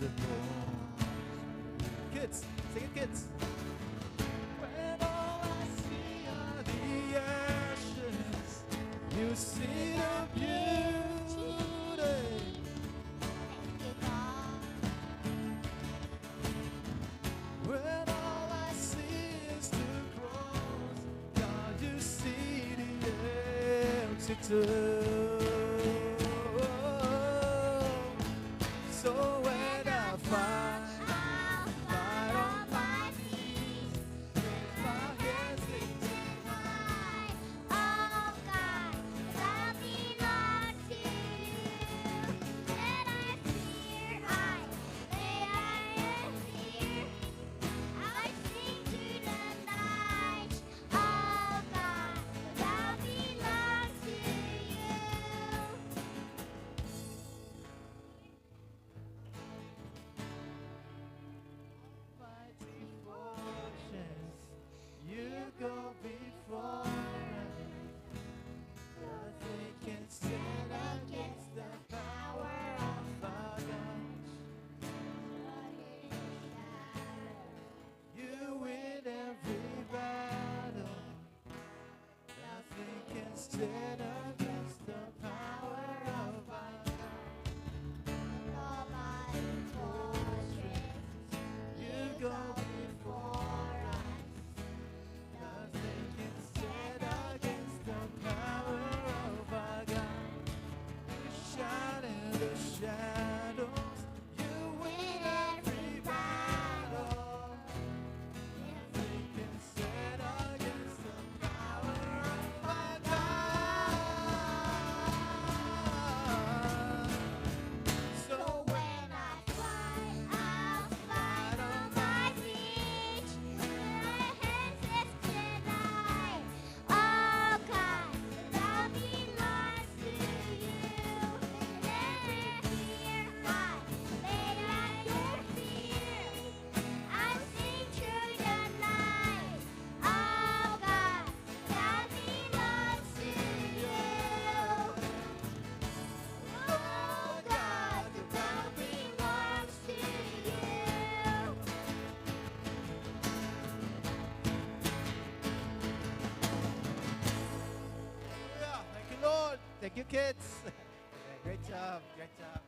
impossible. Kids, sing it, kids. When all I see are the ashes, you see the beauty. When all I see is the cross, God, you see the empty tomb. So when I fight on my knees, with my hands lifted high, Oh God, that belongs to you. When I fear, I lay at your feet. I sing through the night. Oh God, that belongs to you. mighty fortress, you go before us. Nothing can stand against the power of our God. You win every battle. Nothing can stand against the power of our God. Almighty fortress, You go before us. Nothing can stand against the power of our God. You shine in the shadows. You win every battle. Nothing can stand against the power of our God. So when I fight, I'll fight on my feet. My hands lifted high. Oh God, that belongs to you. Every fear I lay at your feet. I sing through the night. Oh God, that belongs to you. Oh God, that belongs to you. Yeah, thank you, Lord. Thank you, kids. Great job. Great job.